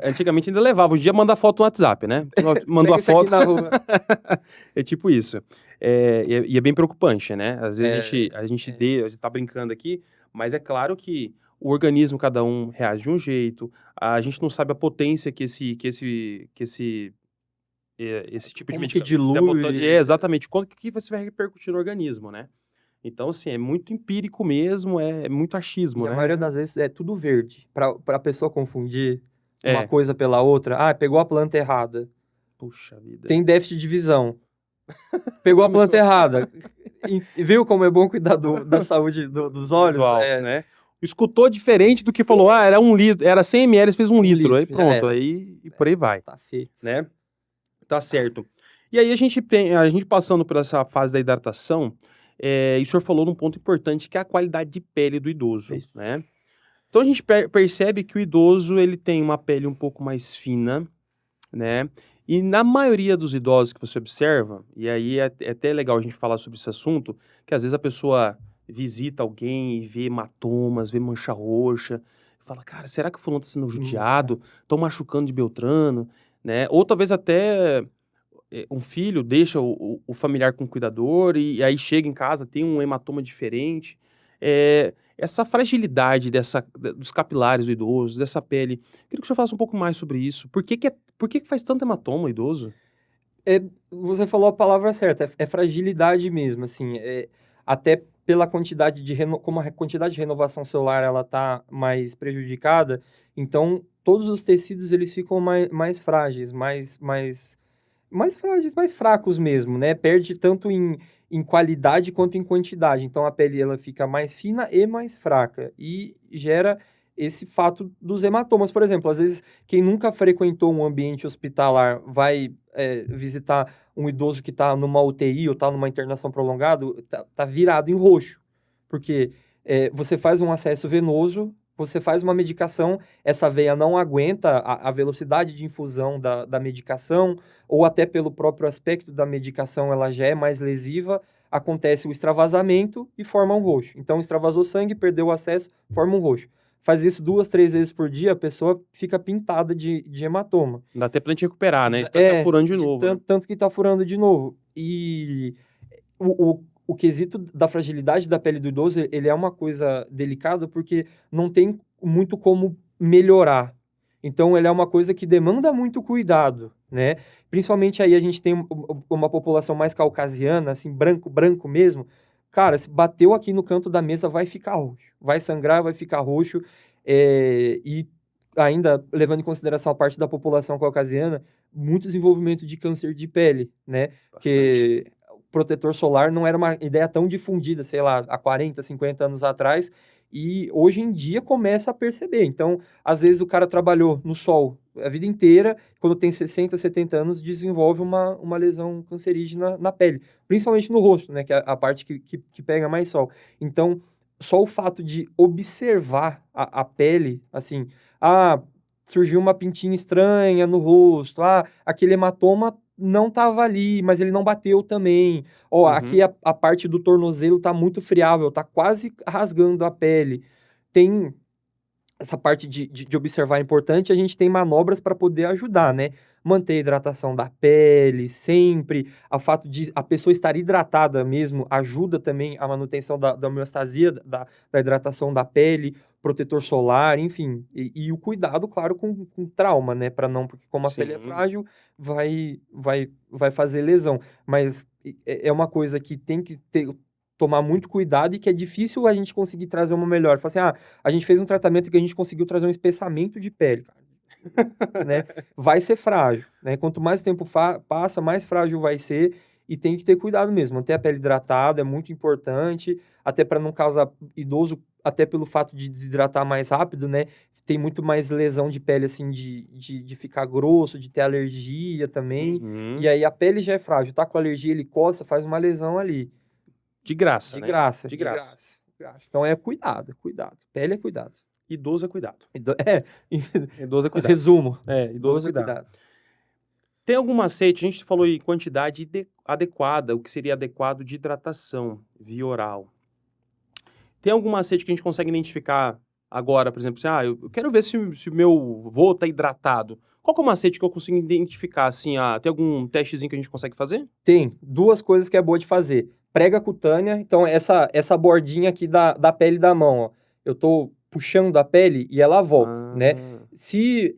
Antigamente ainda levava, hoje em dia manda foto no WhatsApp, né? Mandou pega a esse aqui foto. na rua. É tipo isso. E é bem preocupante, né? Às vezes a gente tá brincando aqui, mas é claro que o organismo, cada um reage de um jeito. A gente não sabe a potência que esse tipo de Como que medicamento... dilui. exatamente. Quanto que você vai repercutir no organismo, né? Então, assim, é muito empírico mesmo, é muito achismo, E a né? maioria das vezes é tudo verde, pra pessoa confundir uma É. coisa pela outra. Pegou a planta errada. Puxa vida. Tem déficit de visão. Pegou a planta errada. E viu como é bom cuidar da saúde dos olhos? Visual, né? Escutou diferente do que falou, era 1 litro, era 100 ml, fez 1 litro. Aí litro, já pronto, era. aí e por aí vai, Tá feito. né? Tá certo. E aí a gente passando por essa fase da hidratação, e o senhor falou num ponto importante, que é a qualidade de pele do idoso, Isso. né? Então a gente percebe que o idoso, ele tem uma pele um pouco mais fina, né? E na maioria dos idosos que você observa, e aí é até legal a gente falar sobre esse assunto, que às vezes a pessoa visita alguém e vê hematomas, vê mancha roxa, Fala, cara, será que o fulano tá sendo judiado? Estão machucando de Beltrano, né? Ou talvez até um filho deixa o familiar com o cuidador e aí chega em casa, tem um hematoma diferente. Essa fragilidade dos capilares do idoso, dessa pele, queria que o senhor falasse um pouco mais sobre isso. Por que que faz tanto hematoma o idoso? É, você falou a palavra certa, é fragilidade mesmo, assim, até pela quantidade como a quantidade de renovação celular ela tá mais prejudicada, então todos os tecidos eles ficam mais frágeis, mais frágeis, mais fracos mesmo, né? Perde tanto em qualidade quanto em quantidade. Então a pele ela fica mais fina e mais fraca e gera esse fato dos hematomas, por exemplo. Às vezes, quem nunca frequentou um ambiente hospitalar vai visitar um idoso que está numa UTI ou está numa internação prolongada, tá virado em roxo. Porque você faz um acesso venoso, você faz uma medicação, essa veia não aguenta a velocidade de infusão da medicação, ou até pelo próprio aspecto da medicação, ela já é mais lesiva, acontece o extravasamento e forma um roxo. Então, extravasou sangue, perdeu o acesso, forma um roxo. Faz isso 2, 3 vezes por dia, a pessoa fica pintada de hematoma. Não dá até pra gente recuperar, né? Tá furando de novo. Né? Tanto que tá furando de novo. E o quesito da fragilidade da pele do idoso, ele é uma coisa delicada porque não tem muito como melhorar. Então, ele é uma coisa que demanda muito cuidado, né? Principalmente aí a gente tem uma população mais caucasiana, assim, branco mesmo. Cara, se bateu aqui no canto da mesa, vai ficar roxo. Vai sangrar, vai ficar roxo. E ainda, levando em consideração a parte da população caucasiana, muito desenvolvimento de câncer de pele, né? Porque protetor solar não era uma ideia tão difundida, sei lá, há 40, 50 anos atrás, e hoje em dia começa a perceber. Então, às vezes o cara trabalhou no sol a vida inteira, quando tem 60, 70 anos, desenvolve uma lesão cancerígena na pele, principalmente no rosto, né, que é a parte que pega mais sol. Então, só o fato de observar a pele, assim, surgiu uma pintinha estranha no rosto, aquele hematoma não estava ali, mas ele não bateu também. Aqui a parte do tornozelo está muito friável, está quase rasgando a pele. Tem essa parte de observar é importante, a gente tem manobras para poder ajudar, né? Manter a hidratação da pele sempre, o fato de a pessoa estar hidratada mesmo ajuda também a manutenção da homeostasia, da hidratação da pele, protetor solar, enfim. E o cuidado, claro, com trauma, né? Para não, porque como a pele é frágil, vai fazer lesão. Mas é uma coisa que tem que tomar muito cuidado e que é difícil a gente conseguir trazer uma melhora. Fala assim, a gente fez um tratamento que a gente conseguiu trazer um espessamento de pele, cara. Né? Vai ser frágil, né? Quanto mais tempo passa, mais frágil vai ser e tem que ter cuidado mesmo. Manter a pele hidratada é muito importante, até para não causar idoso, até pelo fato de desidratar mais rápido, né? Tem muito mais lesão de pele, assim, de ficar grosso, de ter alergia também. E aí a pele já é frágil, tá com alergia, ele coça, faz uma lesão ali. De graça, né? De graça. Então é cuidado. Pele é cuidado. Idoso é cuidado. Idoso é cuidado. Resumo. Idoso é cuidado. Tem algum macete, a gente falou em quantidade adequada, o que seria adequado de hidratação via oral. Tem algum macete que a gente consegue identificar agora, por exemplo, assim, eu quero ver se o meu vô tá hidratado. Qual que é o macete que eu consigo identificar, assim, tem algum testezinho que a gente consegue fazer? Tem, 2 coisas que é boa de fazer. Prega cutânea, então essa bordinha aqui da pele da mão, ó, eu tô puxando a pele e ela volta, né? Se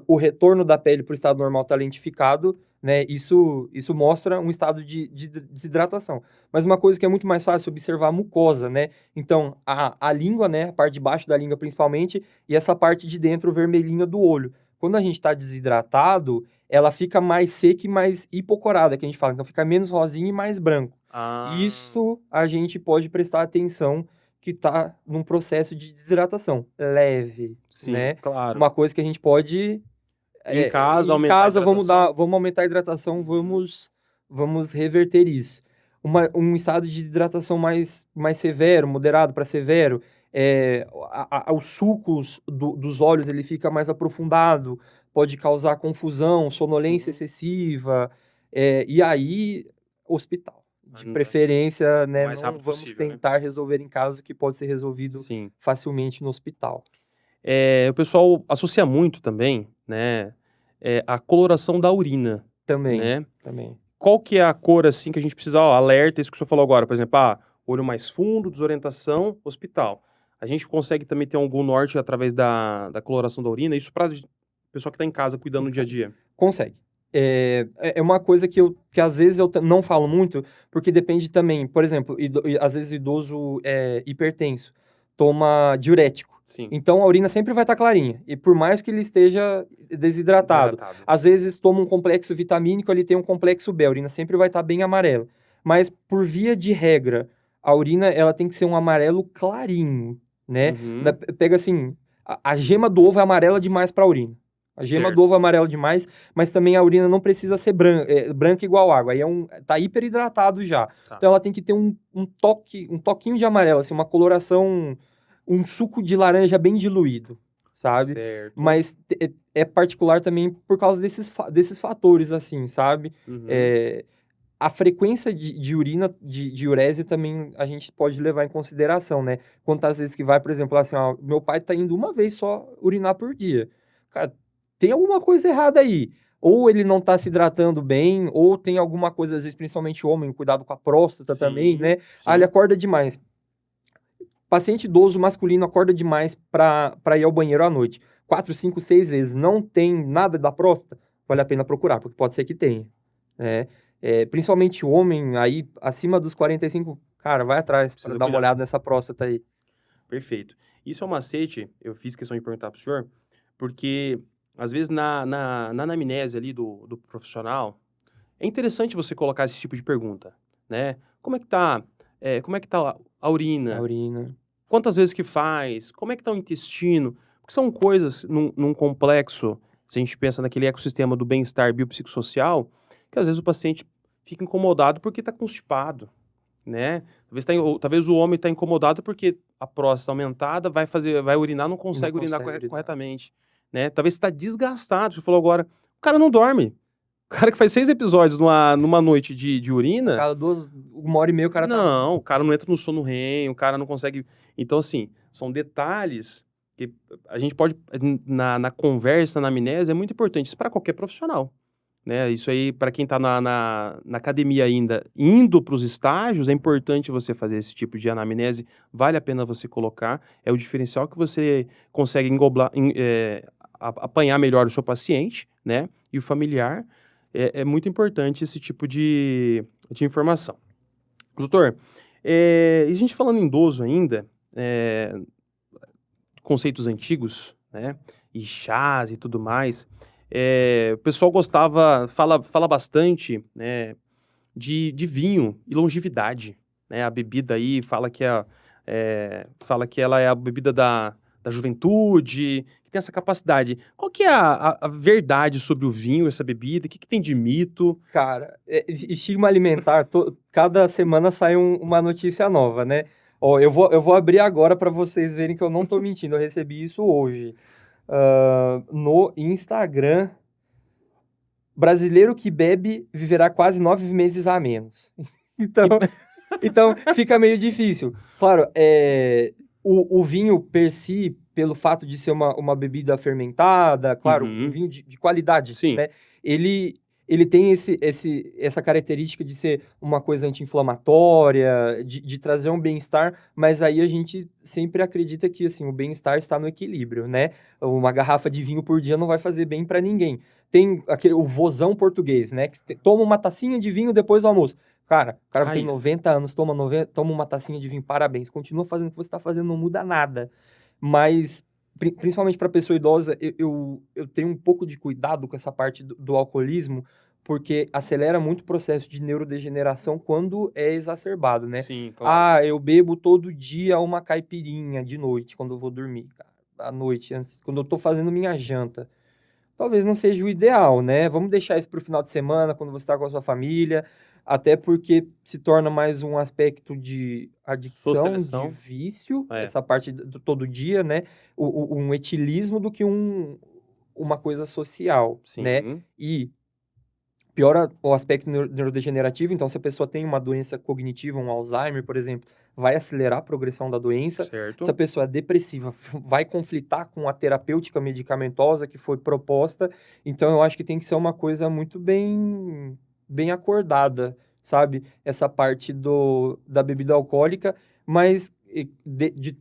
o retorno da pele para o estado normal tá lentificado, né, isso mostra um estado de desidratação. Mas uma coisa que é muito mais fácil observar a mucosa, né? Então, a língua, né, a parte de baixo da língua principalmente, e essa parte de dentro vermelhinha do olho. Quando a gente está desidratado, ela fica mais seca e mais hipocorada, que a gente fala. Então, fica menos rosinha e mais branco. Isso a gente pode prestar atenção que está num processo de desidratação leve, Sim, né? claro. Uma coisa que a gente pode... Em casa, aumentar a vamos hidratação. aumentar a hidratação, vamos reverter isso. Um estado de desidratação mais severo, moderado para severo, os sucos dos olhos ele fica mais aprofundado, pode causar confusão, sonolência excessiva, e aí, hospital. De preferência, né, mais não rápido vamos possível, né? tentar resolver em casa, o que pode ser resolvido Sim. facilmente no hospital. O pessoal associa muito também, né, a coloração da urina, Também, né? também. Qual que é a cor, assim, que a gente precisa, ó, alerta, isso que o senhor falou agora, por exemplo, olho mais fundo, desorientação, hospital. A gente consegue também ter algum norte através da coloração da urina, isso para pessoal que tá em casa cuidando no dia a dia. Consegue. É uma coisa que às vezes não falo muito, porque depende também, por exemplo, às vezes idoso é hipertenso, toma diurético. Sim, Então a urina sempre vai estar clarinha, e por mais que ele esteja desidratado, desidratado. às vezes toma um complexo vitamínico, ele tem um complexo B, a urina sempre vai estar bem amarela. Mas por via de regra, a urina ela tem que ser um amarelo clarinho, né? Uhum, Pega assim, a gema do ovo é amarela demais para a urina. A gema do certo. ovo é amarela demais, mas também a urina não precisa ser branca igual água. Aí tá hiperidratado já. Tá, Então ela tem que ter um toquinho de amarelo, assim, uma coloração, um suco de laranja bem diluído, sabe? certo. Mas é particular também por causa desses fatores, assim, sabe? Uhum, É, a frequência de urina, de urese também a gente pode levar em consideração, né? Quantas vezes que vai, por exemplo, assim, ó, meu pai tá indo uma vez só urinar por dia. Cara, tem alguma coisa errada aí. Ou ele não tá se hidratando bem, ou tem alguma coisa, às vezes, principalmente homem, cuidado com a próstata também, sim, né? Ah, ele sim. acorda demais. Paciente idoso masculino acorda demais para ir ao banheiro à noite. 4, 5, 6 vezes. Não tem nada da próstata, vale a pena procurar, porque pode ser que tenha, né? Principalmente o homem aí acima dos 45, cara, vai atrás para Precisa dar uma cuidar. olhada nessa próstata aí. Perfeito. Isso é um macete, eu fiz questão de perguntar para o senhor, porque às vezes na anamnese ali do profissional, é interessante você colocar esse tipo de pergunta, né? Como é que tá a A urina? urina. Quantas vezes que faz? Como é que tá o intestino? Porque são coisas num complexo, se a gente pensa naquele ecossistema do bem-estar biopsicossocial, que às vezes o paciente fica incomodado porque está constipado, né? Talvez o homem está incomodado porque a próstata aumentada vai urinar, não E não consegue urinar consegue urinar. corretamente, né? Talvez está desgastado. Você falou agora, o cara não dorme. O cara que faz 6 episódios numa noite de A urina, cada 1h30 o cara tá. não, o cara não entra no sono REM, o cara não consegue. Então, assim, são detalhes que a gente pode, na conversa, na amnésia, é muito importante. Isso para qualquer profissional, né? Isso aí, para quem está na academia ainda, indo para os estágios, é importante você fazer esse tipo de anamnese, vale a pena você colocar, é o diferencial que você consegue apanhar melhor o seu paciente, né, e o familiar, é muito importante esse tipo de informação. Doutor, e a gente falando em idoso ainda, conceitos antigos, né, e chás e tudo mais, o pessoal fala bastante, né, de vinho e longevidade, né, a bebida aí fala que ela é a bebida da juventude, que tem essa capacidade. Qual que é a verdade sobre o vinho, essa bebida? O que que tem de mito? Cara, estigma alimentar, cada semana sai uma notícia nova, né? Ó, eu vou abrir agora para vocês verem que eu não tô mentindo, eu recebi isso hoje. No Instagram, brasileiro que bebe viverá quase 9 meses a menos. Então, E então fica meio difícil. Claro, o vinho per si, pelo fato de ser uma bebida fermentada, claro, um Uhum, vinho de qualidade, sim, né? Ele tem essa característica de ser uma coisa anti-inflamatória, de trazer um bem-estar, mas aí a gente sempre acredita que assim, o bem-estar está no equilíbrio, né? Uma garrafa de vinho por dia não vai fazer bem para ninguém. Tem o vozão português, né? Que toma uma tacinha de vinho depois do almoço. Cara, o cara tem raiz. 90 anos, toma uma tacinha de vinho, parabéns. Continua fazendo o que você está fazendo, não muda nada. Mas, principalmente para pessoa idosa, eu tenho um pouco de cuidado com essa parte do alcoolismo, porque acelera muito o processo de neurodegeneração quando é exacerbado, né? Sim, claro. Ah, eu bebo todo dia uma caipirinha de noite, quando eu vou dormir, cara. À noite, quando eu tô fazendo minha janta. Talvez não seja o ideal, né? Vamos deixar isso para o final de semana, quando você está com a sua família, até porque se torna mais um aspecto de adicção, de Socialização, vício, é, essa parte do todo dia, né? Um etilismo do que uma coisa social, né? sim. E piora o aspecto neurodegenerativo, então se a pessoa tem uma doença cognitiva, um Alzheimer, por exemplo, vai acelerar a progressão da doença. Se a Certo. pessoa é depressiva, vai conflitar com a terapêutica medicamentosa que foi proposta. Então eu acho que tem que ser uma coisa muito bem acordada, sabe? Essa parte da bebida alcoólica, mas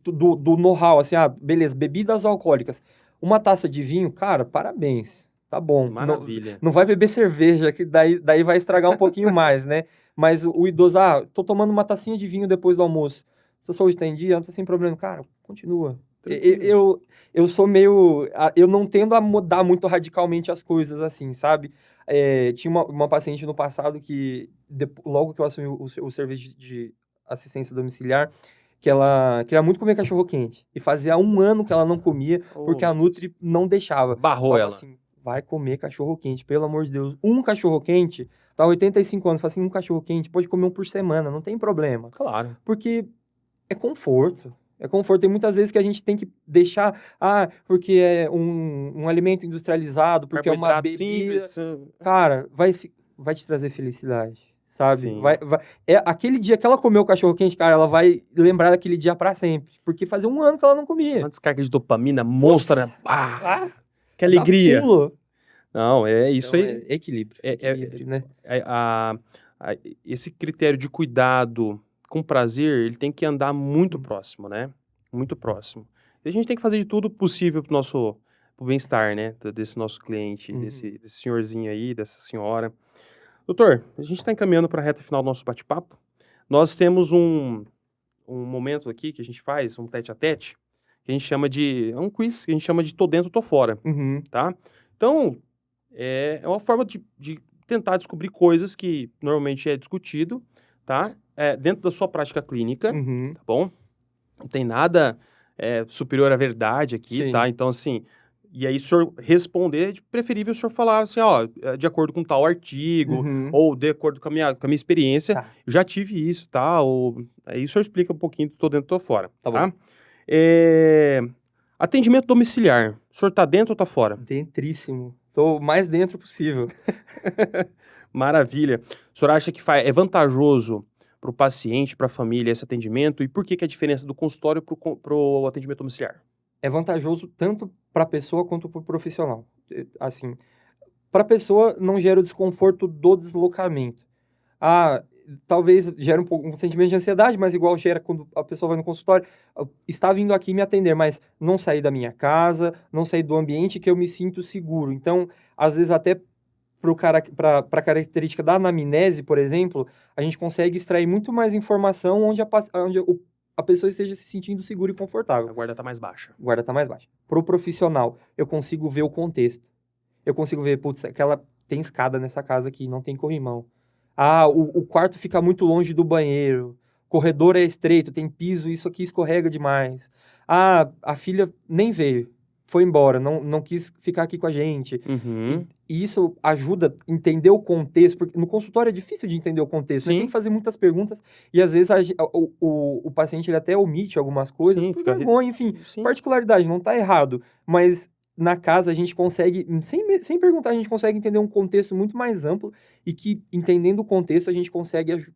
do know-how, assim, beleza, bebidas alcoólicas. Uma taça de vinho, cara, parabéns. Tá bom. Maravilha. Não vai beber cerveja, que daí vai estragar um pouquinho mais, né? Mas o idoso, tô tomando uma tacinha de vinho depois do almoço. Sua saúde tá em dia, não tá sem problema. Cara, continua. Eu sou meio... Eu não tendo a mudar muito radicalmente as coisas, assim, sabe? Tinha uma paciente no passado que, logo que eu assumi o serviço de assistência domiciliar, que ela queria muito comer cachorro-quente. E fazia 1 ano que ela não comia, porque a Nutri não deixava. Barrou Falava ela. assim, vai comer cachorro-quente, pelo amor de Deus. Um cachorro-quente, tá 85 anos, fala assim, um cachorro-quente, pode comer 1 por semana, não tem problema. Claro. Porque é conforto. É conforto. Tem muitas vezes que a gente tem que deixar, porque é um alimento industrializado, porque é uma Carboidrato bebida. simples. Cara, vai te trazer felicidade, sabe? Sim. Aquele dia que ela comeu o cachorro-quente, cara, ela vai lembrar daquele dia pra sempre. Porque fazia 1 ano que ela não comia. Uma descarga de dopamina monstra, né? Que Dá alegria. pulo. Não, é isso Então, aí. Equilíbrio, né? Esse critério de cuidado com prazer, ele tem que andar muito próximo, né? Muito próximo. E a gente tem que fazer de tudo possível pro bem-estar, né? Desse nosso cliente, desse senhorzinho aí, dessa senhora. Doutor, a gente está encaminhando para a reta final do nosso bate-papo. Nós temos um momento aqui que a gente faz, um tete-a-tete, que a gente chama é um quiz que a gente chama de tô dentro, tô fora, tá? Então, é uma forma de tentar descobrir coisas que normalmente é discutido, tá? Dentro da sua prática clínica, tá bom? Não tem nada superior à verdade aqui, Sim. tá? Então, assim, e aí o senhor responder, de preferível o senhor falar assim, de acordo com tal artigo, ou de acordo com a minha experiência, Tá. eu já tive isso, tá? Aí o senhor explica um pouquinho do tô dentro, tô fora, Tá tá? bom. Atendimento domiciliar, o senhor tá dentro ou tá fora? Dentríssimo. Tô mais dentro possível. Maravilha. O senhor acha que é vantajoso para o paciente, para a família, esse atendimento? E por que a diferença do consultório para o atendimento domiciliar? É vantajoso tanto para a pessoa quanto para o profissional. Assim, para a pessoa não gera o desconforto do deslocamento. Talvez gere um sentimento de ansiedade, mas igual gera quando a pessoa vai no consultório. Está vindo aqui me atender, mas não sair da minha casa, não sair do ambiente que eu me sinto seguro. Então, às vezes até para a característica da anamnese, por exemplo, a gente consegue extrair muito mais informação onde a pessoa esteja se sentindo segura e confortável. A guarda está mais baixa. A guarda está mais baixa. Para o profissional, eu consigo ver o contexto. Eu consigo ver, aquela tem escada nessa casa aqui, não tem corrimão. O quarto fica muito longe do banheiro. O corredor é estreito, tem piso, isso aqui escorrega demais. A filha nem veio, foi embora, não quis ficar aqui com a gente. E isso ajuda a entender o contexto, porque no consultório é difícil de entender o contexto, né? Tem que fazer muitas perguntas, e às vezes o paciente ele até omite algumas coisas, por vergonha, enfim, particularidade, não está errado, mas na casa a gente consegue, sem perguntar, a gente consegue entender um contexto muito mais amplo, e que, entendendo o contexto, a gente consegue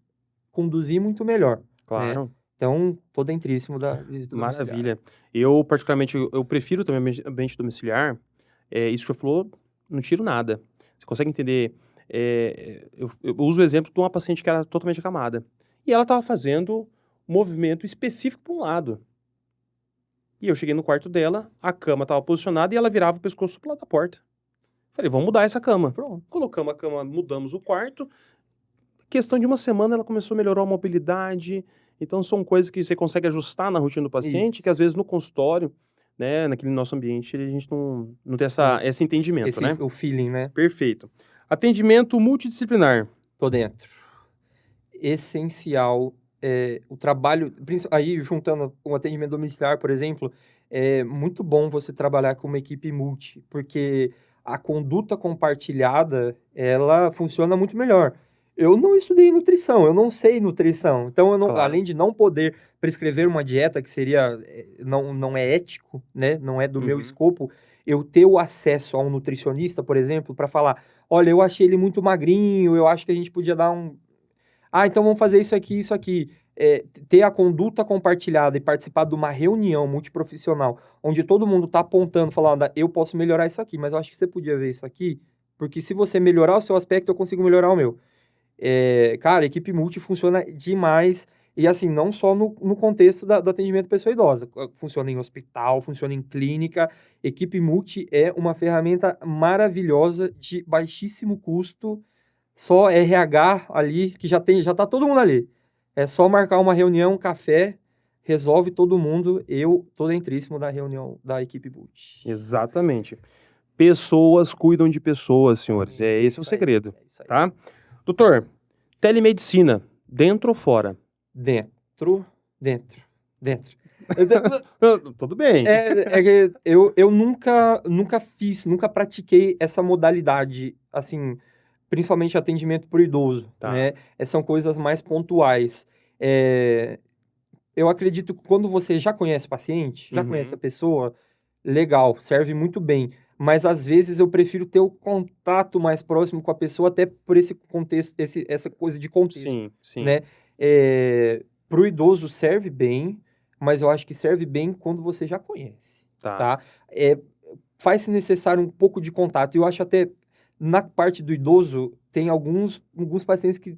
conduzir muito melhor. Claro. Né? Então, tô dentríssimo da visita domiciliar. Maravilha. Eu, particularmente, eu prefiro também ambiente domiciliar. Isso que você falou, não tiro nada. Você consegue entender... eu uso o exemplo de uma paciente que era totalmente acamada. E ela estava fazendo um movimento específico para um lado. E eu cheguei no quarto dela, a cama estava posicionada e ela virava o pescoço pro lado da porta. Falei, vamos mudar essa cama. Pronto. Colocamos a cama, mudamos o quarto. Questão de 1 semana, ela começou a melhorar a mobilidade. Então, são coisas que você consegue ajustar na rotina do paciente, que às vezes no consultório, né, naquele nosso ambiente, a gente não tem esse entendimento, né? O feeling, né? Perfeito. Atendimento multidisciplinar. Tô dentro. Essencial. O trabalho, aí juntando o atendimento domiciliar, por exemplo, é muito bom você trabalhar com uma equipe multi, porque a conduta compartilhada, ela funciona muito melhor. Eu não estudei nutrição, eu não sei nutrição, então além de não poder prescrever uma dieta que seria, não é ético, né, não é do meu escopo, eu ter o acesso a um nutricionista, por exemplo, para falar, olha, eu achei ele muito magrinho, eu acho que a gente podia dar um... Ah, então vamos fazer isso aqui, isso aqui. Ter a conduta compartilhada e participar de uma reunião multiprofissional, onde todo mundo está apontando, falando, eu posso melhorar isso aqui, mas eu acho que você podia ver isso aqui, porque se você melhorar o seu aspecto, eu consigo melhorar o meu. Cara, a equipe multi funciona demais, e assim, não só no contexto do atendimento à pessoa idosa, funciona em hospital, funciona em clínica. Equipe multi é uma ferramenta maravilhosa, de baixíssimo custo, só RH ali, que já tá todo mundo ali. É só marcar uma reunião, um café, resolve todo mundo. Eu tô dentríssimo da reunião da equipe multi. Exatamente. Pessoas cuidam de pessoas, senhores. Esse é o Isso aí, segredo, é isso aí. tá? Doutor, telemedicina, dentro ou fora? Dentro. Tudo bem. Que eu nunca pratiquei essa modalidade, assim, principalmente atendimento por idoso, Tá. né? São coisas mais pontuais. Eu acredito que quando você já conhece o paciente, já conhece a pessoa, legal, serve muito bem. Mas às vezes eu prefiro ter o contato mais próximo com a pessoa, até por esse contexto, essa coisa de contexto, Sim, sim. né? Pro idoso serve bem, mas eu acho que serve bem quando você já conhece, tá? Faz-se necessário um pouco de contato. Eu acho até, na parte do idoso, tem alguns pacientes que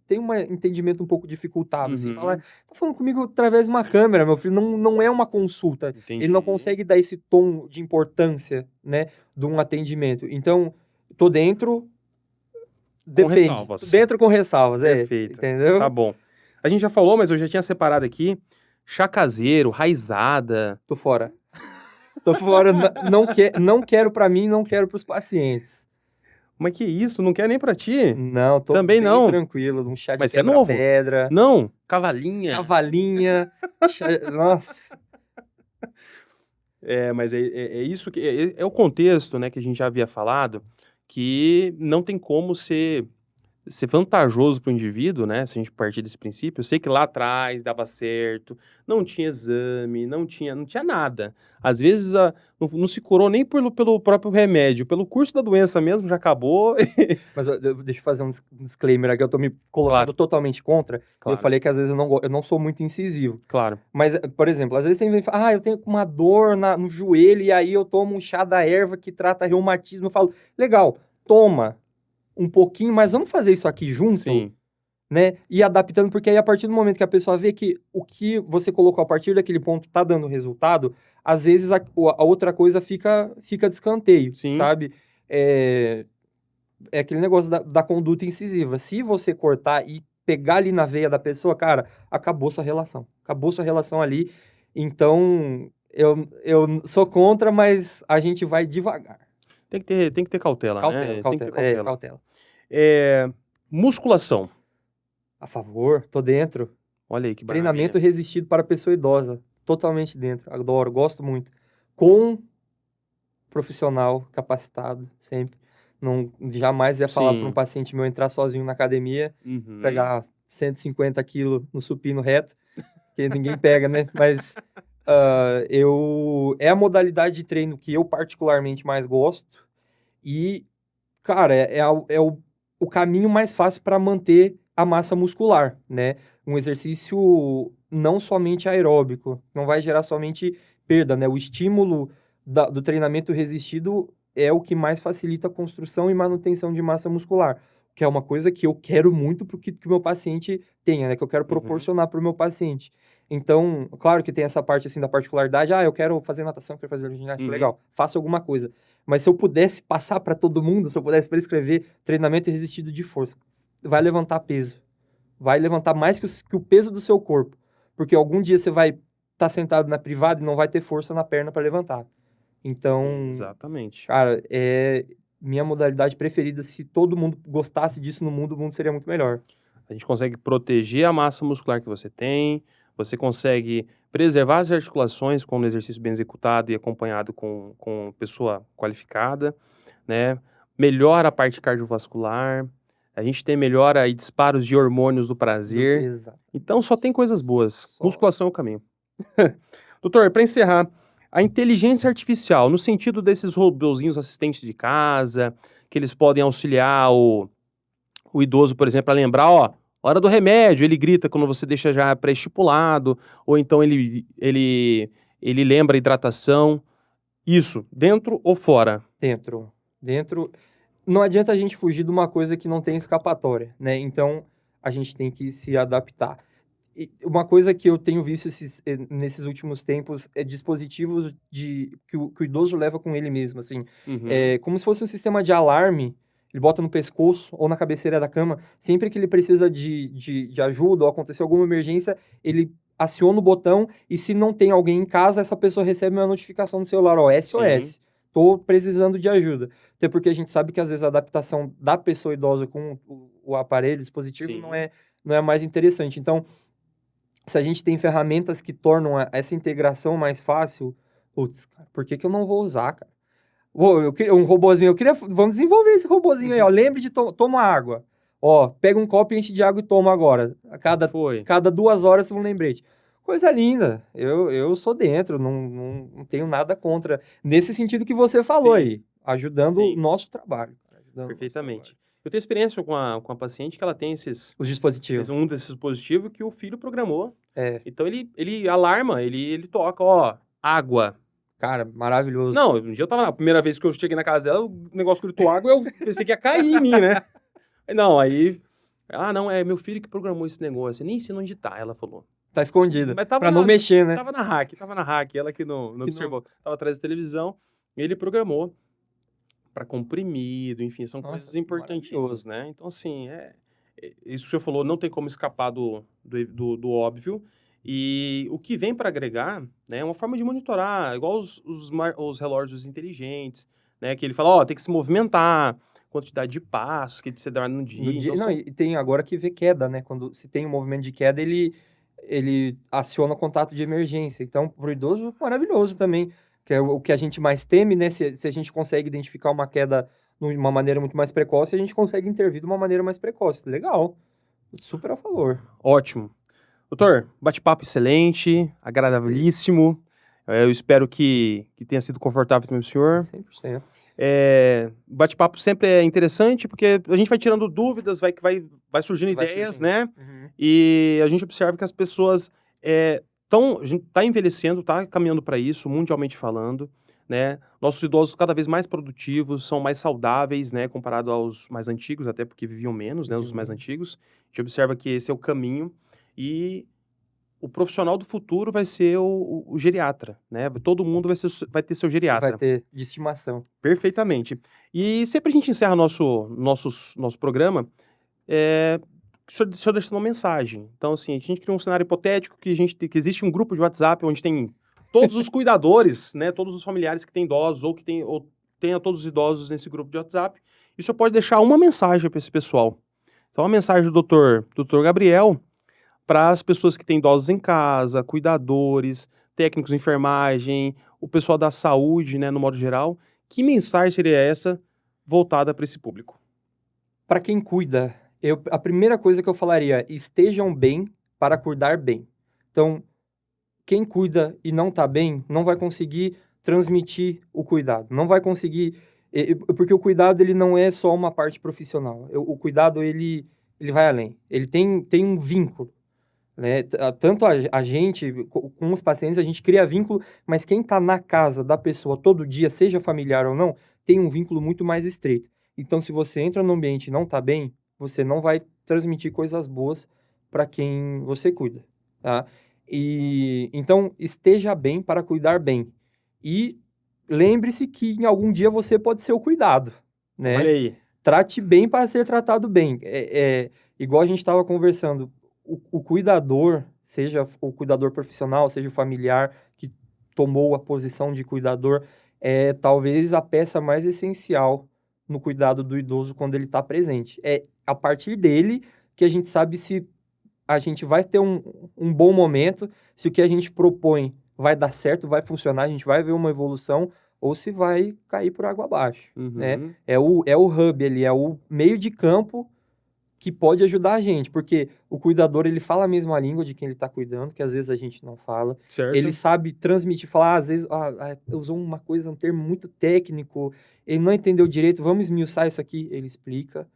têm um entendimento um pouco dificultado, assim, fala, tá falando comigo através de uma câmera, meu filho, não é uma consulta. Entendi. Ele não consegue dar esse tom de importância, né, de um atendimento. Então, tô dentro, depende. Com ressalvas. Tô dentro com ressalvas, Perfeito. entendeu? Tá bom. A gente já falou, mas eu já tinha separado aqui, chá caseiro, raizada. Tô fora. Não quero pra mim, não quero pros pacientes. Mas que isso? Não quer nem pra ti? Não, tô Também bem não. tranquilo, um chá de Mas você é novo? quebra-pedra, Não, cavalinha. cavalinha, nossa. Mas é isso que é o contexto, né, que a gente já havia falado, que não tem como ser vantajoso para o indivíduo, né, se a gente partir desse princípio. Eu sei que lá atrás dava certo, não tinha exame, não tinha nada. Às vezes não se curou nem pelo próprio remédio, pelo curso da doença mesmo, já acabou. Mas deixa eu fazer um disclaimer aqui, eu tô me colocando totalmente contra. Claro. Eu falei que às vezes eu não sou muito incisivo. Claro. Mas, por exemplo, às vezes você vem falar, eu tenho uma dor no joelho e aí eu tomo um chá da erva que trata reumatismo. Eu falo, legal, toma um pouquinho, mas vamos fazer isso aqui junto? Sim. Né? E adaptando, porque aí a partir do momento que a pessoa vê que o que você colocou a partir daquele ponto tá dando resultado, às vezes a outra coisa fica de escanteio, Sim. sabe? É aquele negócio da conduta incisiva. Se você cortar e pegar ali na veia da pessoa, cara, acabou sua relação. Acabou sua relação ali. Então, eu sou contra, mas a gente vai devagar. Tem que ter cautela, né? Tem que ter cautela. Musculação. A favor, tô dentro. Olha aí que Treinamento maravilha. resistido para pessoa idosa. Totalmente dentro. Adoro, gosto muito. Com profissional capacitado, sempre. Não, jamais ia falar para um paciente meu entrar sozinho na academia, pegar 150 quilos no supino reto, que ninguém pega, né? Mas é a modalidade de treino que eu particularmente mais gosto. E, cara, o caminho mais fácil para manter a massa muscular, né? Um exercício não somente aeróbico, não vai gerar somente perda, né? O estímulo do treinamento resistido é o que mais facilita a construção e manutenção de massa muscular, que é uma coisa que eu quero muito para que o meu paciente tenha, né? Que eu quero proporcionar para o meu paciente. Então, claro que tem essa parte, assim, da particularidade. Eu quero fazer natação, quero fazer ginástica, legal. Faça alguma coisa. Mas se eu pudesse passar para todo mundo, se eu pudesse prescrever treinamento resistido de força, vai levantar peso. Vai levantar mais que o peso do seu corpo. Porque algum dia você vai estar sentado na privada e não vai ter força na perna para levantar. Então, exatamente. Cara, é minha modalidade preferida. Se todo mundo gostasse disso no mundo, o mundo seria muito melhor. A gente consegue proteger a massa muscular que você tem, você consegue preservar as articulações com um exercício bem executado e acompanhado com pessoa qualificada, né? Melhora a parte cardiovascular, a gente tem melhora e disparos de hormônios do prazer. Exato. Então só tem coisas boas. Musculação é o caminho. Doutor, para encerrar, a inteligência artificial, no sentido desses robozinhos assistentes de casa, que eles podem auxiliar o idoso, por exemplo, a lembrar, ó, hora do remédio, ele grita quando você deixa já pré-estipulado, ou então ele lembra a hidratação. Isso, dentro ou fora? Dentro. Dentro. Não adianta a gente fugir de uma coisa que não tem escapatória, né? Então, a gente tem que se adaptar. E uma coisa que eu tenho visto nesses últimos tempos é dispositivos que o idoso leva com ele mesmo, assim. Uhum. É como se fosse um sistema de alarme, ele bota no pescoço ou na cabeceira da cama. Sempre que ele precisa de ajuda ou acontecer alguma emergência, ele aciona o botão e se não tem alguém em casa, essa pessoa recebe uma notificação no celular, ó, SOS, tô precisando de ajuda. Até porque a gente sabe que às vezes a adaptação da pessoa idosa com o aparelho, o dispositivo, Sim. não é a mais interessante. Então, se a gente tem ferramentas que tornam essa integração mais fácil, putz, cara, por que eu não vou usar, cara? Eu queria um robozinho, vamos desenvolver esse robozinho aí, ó. Lembre de tomar água. Ó, pega um copo e enche de água e toma agora. Cada 2 horas um lembrete. Coisa linda. Eu sou dentro, não tenho nada contra. Nesse sentido que você falou aí, ajudando o nosso trabalho. Perfeitamente. Eu tenho experiência com a paciente que ela tem os dispositivos. Um desses dispositivos que o filho programou. É. Então ele alarma, ele toca, ó, água. Cara, maravilhoso. Não, um dia eu tava a primeira vez que eu cheguei na casa dela, o negócio gritou água, eu pensei que ia cair em mim, né? Não, aí... Ah, não, é meu filho que programou esse negócio. Eu nem sei onde tá, ela falou. Tá escondido. Mas tava pra não mexer, né? Tava na hack. Ela que não observou. Tava atrás da televisão. E ele programou para comprimido, enfim, são coisas importantíssimas, né? Então, assim, isso que você falou, não tem como escapar do óbvio. E o que vem para agregar, né, é uma forma de monitorar, igual os relógios inteligentes, né? Que ele fala, ó, tem que se movimentar, quantidade de passos que você dá no dia. Então, e tem agora que vê queda, né? Quando se tem um movimento de queda, ele aciona o contato de emergência. Então, pro idoso, maravilhoso também. Que é o que a gente mais teme, né? Se a gente consegue identificar uma queda de uma maneira muito mais precoce, a gente consegue intervir de uma maneira mais precoce. Legal. Super a favor. Ótimo. Doutor, bate-papo excelente, agradabilíssimo. Eu espero que tenha sido confortável também para o senhor. 100%. Bate-papo sempre é interessante, porque a gente vai tirando dúvidas, vai surgindo ideias, né? Uhum. E a gente observa que as pessoas a gente tá envelhecendo, tá caminhando para isso, mundialmente falando, né? Nossos idosos cada vez mais produtivos, são mais saudáveis, né? Comparado aos mais antigos, até porque viviam menos, né? Os mais antigos. A gente observa que esse é o caminho e o profissional do futuro vai ser o geriatra, né? Todo mundo vai ter seu geriatra. Vai ter de estimação. Perfeitamente. E sempre a gente encerra nosso programa se eu deixar uma mensagem. Então, assim, a gente cria um cenário hipotético que que existe um grupo de WhatsApp onde tem todos os cuidadores, né? Todos os familiares que têm idosos ou tenha todos os idosos nesse grupo de WhatsApp. E o senhor pode deixar uma mensagem para esse pessoal. Então, uma mensagem do doutor Gabriel para as pessoas que têm idosos em casa, cuidadores, técnicos de enfermagem, o pessoal da saúde, né, no modo geral. Que mensagem seria essa voltada para esse público? Para quem cuida, a primeira coisa que eu falaria, estejam bem para cuidar bem. Então, quem cuida e não está bem, não vai conseguir transmitir o cuidado. Não vai conseguir... Porque o cuidado, ele não é só uma parte profissional. O cuidado, ele vai além. Ele tem um vínculo. Né? Tanto a gente, com os pacientes, a gente cria vínculo, mas quem está na casa da pessoa todo dia, seja familiar ou não, tem um vínculo muito mais estreito. Então, se você entra no ambiente e não está bem, você não vai transmitir coisas boas para quem você cuida, tá? Então, esteja bem para cuidar bem. E lembre-se que em algum dia você pode ser o cuidado, né? Olha aí. Trate bem para ser tratado bem. Igual a gente estava conversando, o cuidador, seja o cuidador profissional, seja o familiar que tomou a posição de cuidador, é talvez a peça mais essencial no cuidado do idoso quando ele está presente. É a partir dele que a gente sabe se a gente vai ter um bom momento, se o que a gente propõe vai dar certo, vai funcionar, a gente vai ver uma evolução, ou se vai cair por água abaixo, né? É o hub ali, é o meio de campo que pode ajudar a gente, porque o cuidador, ele fala a mesma língua de quem ele está cuidando, que às vezes a gente não fala. Ele Certo? sabe transmitir, falar, às vezes, usou uma coisa, um termo muito técnico, ele não entendeu direito, vamos esmiuçar isso aqui, ele explica,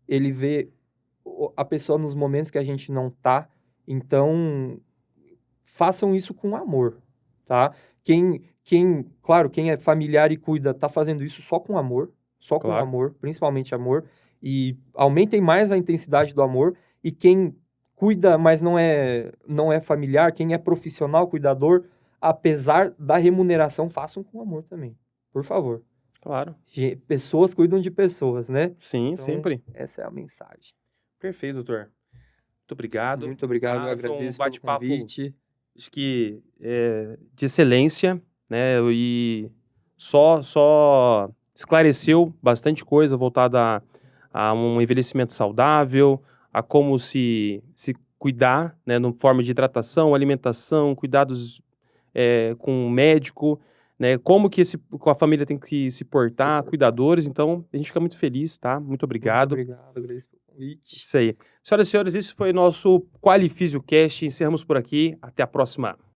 ele vê a pessoa nos momentos que a gente não tá, então façam isso com amor, tá? Claro, quem é familiar e cuida tá fazendo isso só com Claro. amor, principalmente amor, e aumentem mais a intensidade do amor, e quem cuida, mas não é familiar, quem é profissional, cuidador, apesar da remuneração, façam com amor também, por favor. Claro. Pessoas cuidam de pessoas, né? Sim, Então, sempre. essa é a mensagem. Perfeito, doutor. Muito obrigado. Muito obrigado, eu Foi um agradeço pelo bate-papo, convite. acho que de excelência, né? E só esclareceu bastante coisa voltada a um envelhecimento saudável, a como se cuidar, né? No forma de hidratação, alimentação, cuidados com o médico, né? Como que com a família tem que se portar, cuidadores. Então, a gente fica muito feliz, tá? Muito Muito obrigado. obrigado, agradeço pelo convite. Isso aí. Senhoras e senhores, esse foi nosso Qualifísio Cast. Encerramos por aqui. Até a próxima.